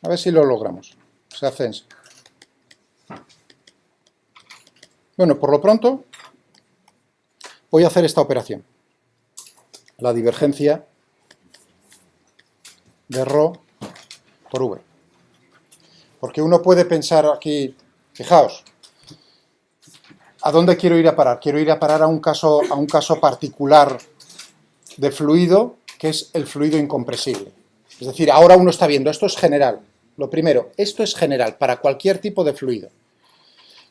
A ver si lo logramos. Se hace en... Bueno, por lo pronto voy a hacer esta operación. La divergencia de ρ por v. Porque uno puede pensar aquí, fijaos, ¿a dónde quiero ir a parar? Quiero ir a parar a un caso particular de fluido, que es el fluido incompresible. Es decir, ahora uno está viendo, esto es general. Lo primero, esto es general para cualquier tipo de fluido.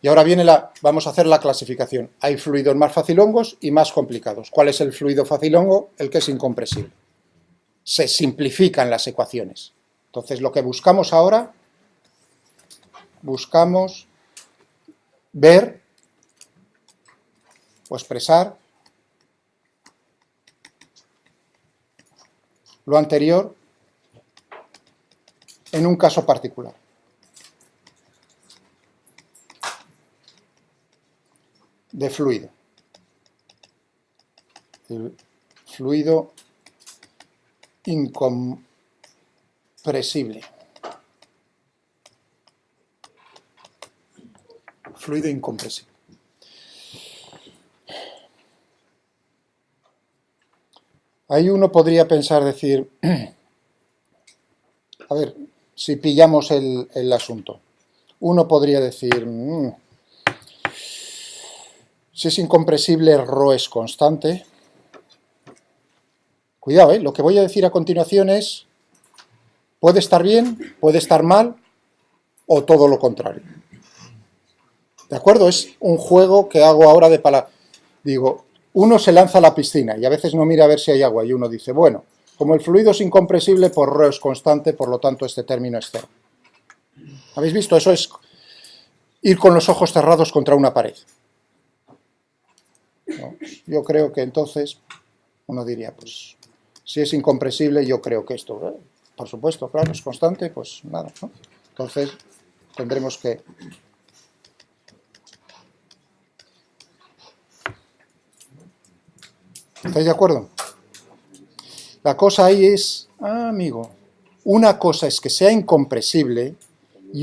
Y ahora viene vamos a hacer la clasificación. Hay fluidos más facilongos y más complicados. ¿Cuál es el fluido facilongo? El que es incompresible. Se simplifican las ecuaciones. Entonces, lo que buscamos ahora, buscamos ver o expresar lo anterior en un caso particular. De fluido. El fluido incompresible. Fluido incompresible. Ahí uno podría pensar, decir, a ver, si pillamos el asunto, uno podría decir, si es incompresible, ρ es constante. Cuidado, lo que voy a decir a continuación es, puede estar bien, puede estar mal, o todo lo contrario. ¿De acuerdo? Es un juego que hago ahora de palabras. Digo, uno se lanza a la piscina y a veces no mira a ver si hay agua y uno dice, bueno, como el fluido es incompresible, pues ρ es constante, por lo tanto este término es cero. ¿Habéis visto? Eso es ir con los ojos cerrados contra una pared. ¿No? Yo creo que entonces uno diría, pues, si es incompresible, yo creo que esto, por supuesto, claro, es constante, pues nada, ¿no? Entonces tendremos que... ¿Estáis de acuerdo? La cosa ahí es, amigo, una cosa es que sea incompresible,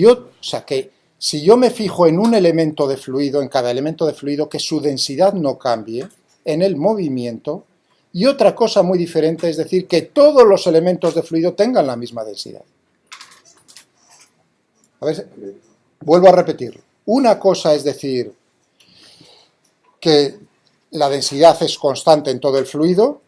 o sea, que si yo me fijo en un elemento de fluido, en cada elemento de fluido, que su densidad no cambie en el movimiento, y otra cosa muy diferente es decir, que todos los elementos de fluido tengan la misma densidad. A ver, vuelvo a repetirlo. Una cosa es decir que la densidad es constante en todo el fluido,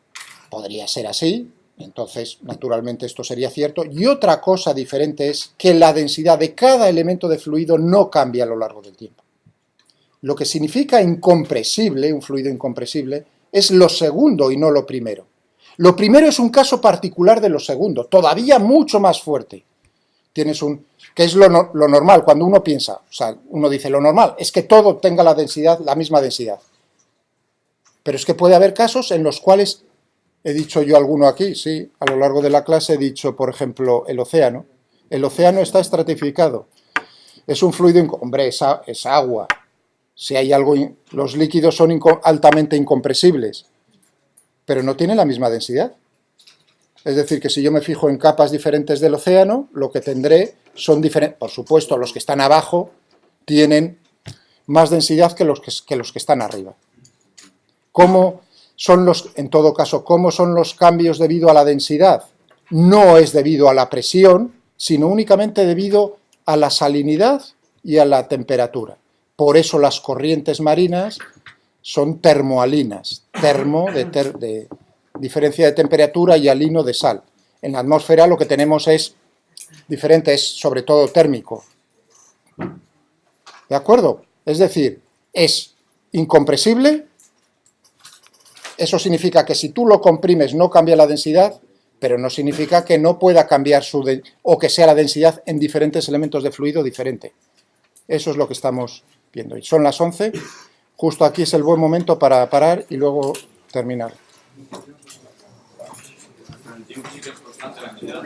podría ser así, entonces naturalmente esto sería cierto, y otra cosa diferente es que la densidad de cada elemento de fluido no cambia a lo largo del tiempo. Lo que significa incompresible, un fluido incompresible, es lo segundo y no lo primero. Lo primero es un caso particular de lo segundo, todavía mucho más fuerte. Tienes que es lo normal, cuando uno piensa, o sea, uno dice lo normal, es que todo tenga la densidad, la misma densidad. Pero es que puede haber casos en los cuales, he dicho yo alguno aquí, sí, a lo largo de la clase he dicho, por ejemplo, el océano. El océano está estratificado. Es un fluido, hombre, es agua. Si hay algo, los líquidos son altamente incompresibles, pero no tienen la misma densidad. Es decir, que si yo me fijo en capas diferentes del océano, lo que tendré son diferentes. Por supuesto, los que están abajo tienen más densidad que los que están arriba. ¿Cómo son en todo caso, cómo son los cambios debido a la densidad? No es debido a la presión, sino únicamente debido a la salinidad y a la temperatura. Por eso las corrientes marinas son termoalinas, termo de diferencia de temperatura y alino de sal. En la atmósfera lo que tenemos es diferente, es sobre todo térmico. ¿De acuerdo? Es decir, es incompresible. Eso significa que si tú lo comprimes no cambia la densidad, pero no significa que no pueda cambiar o que sea la densidad en diferentes elementos de fluido diferente. Eso es lo que estamos viendo. Y son las 11, justo aquí es el buen momento para parar y luego terminar. El tiempo sí que es ante la ansiedad.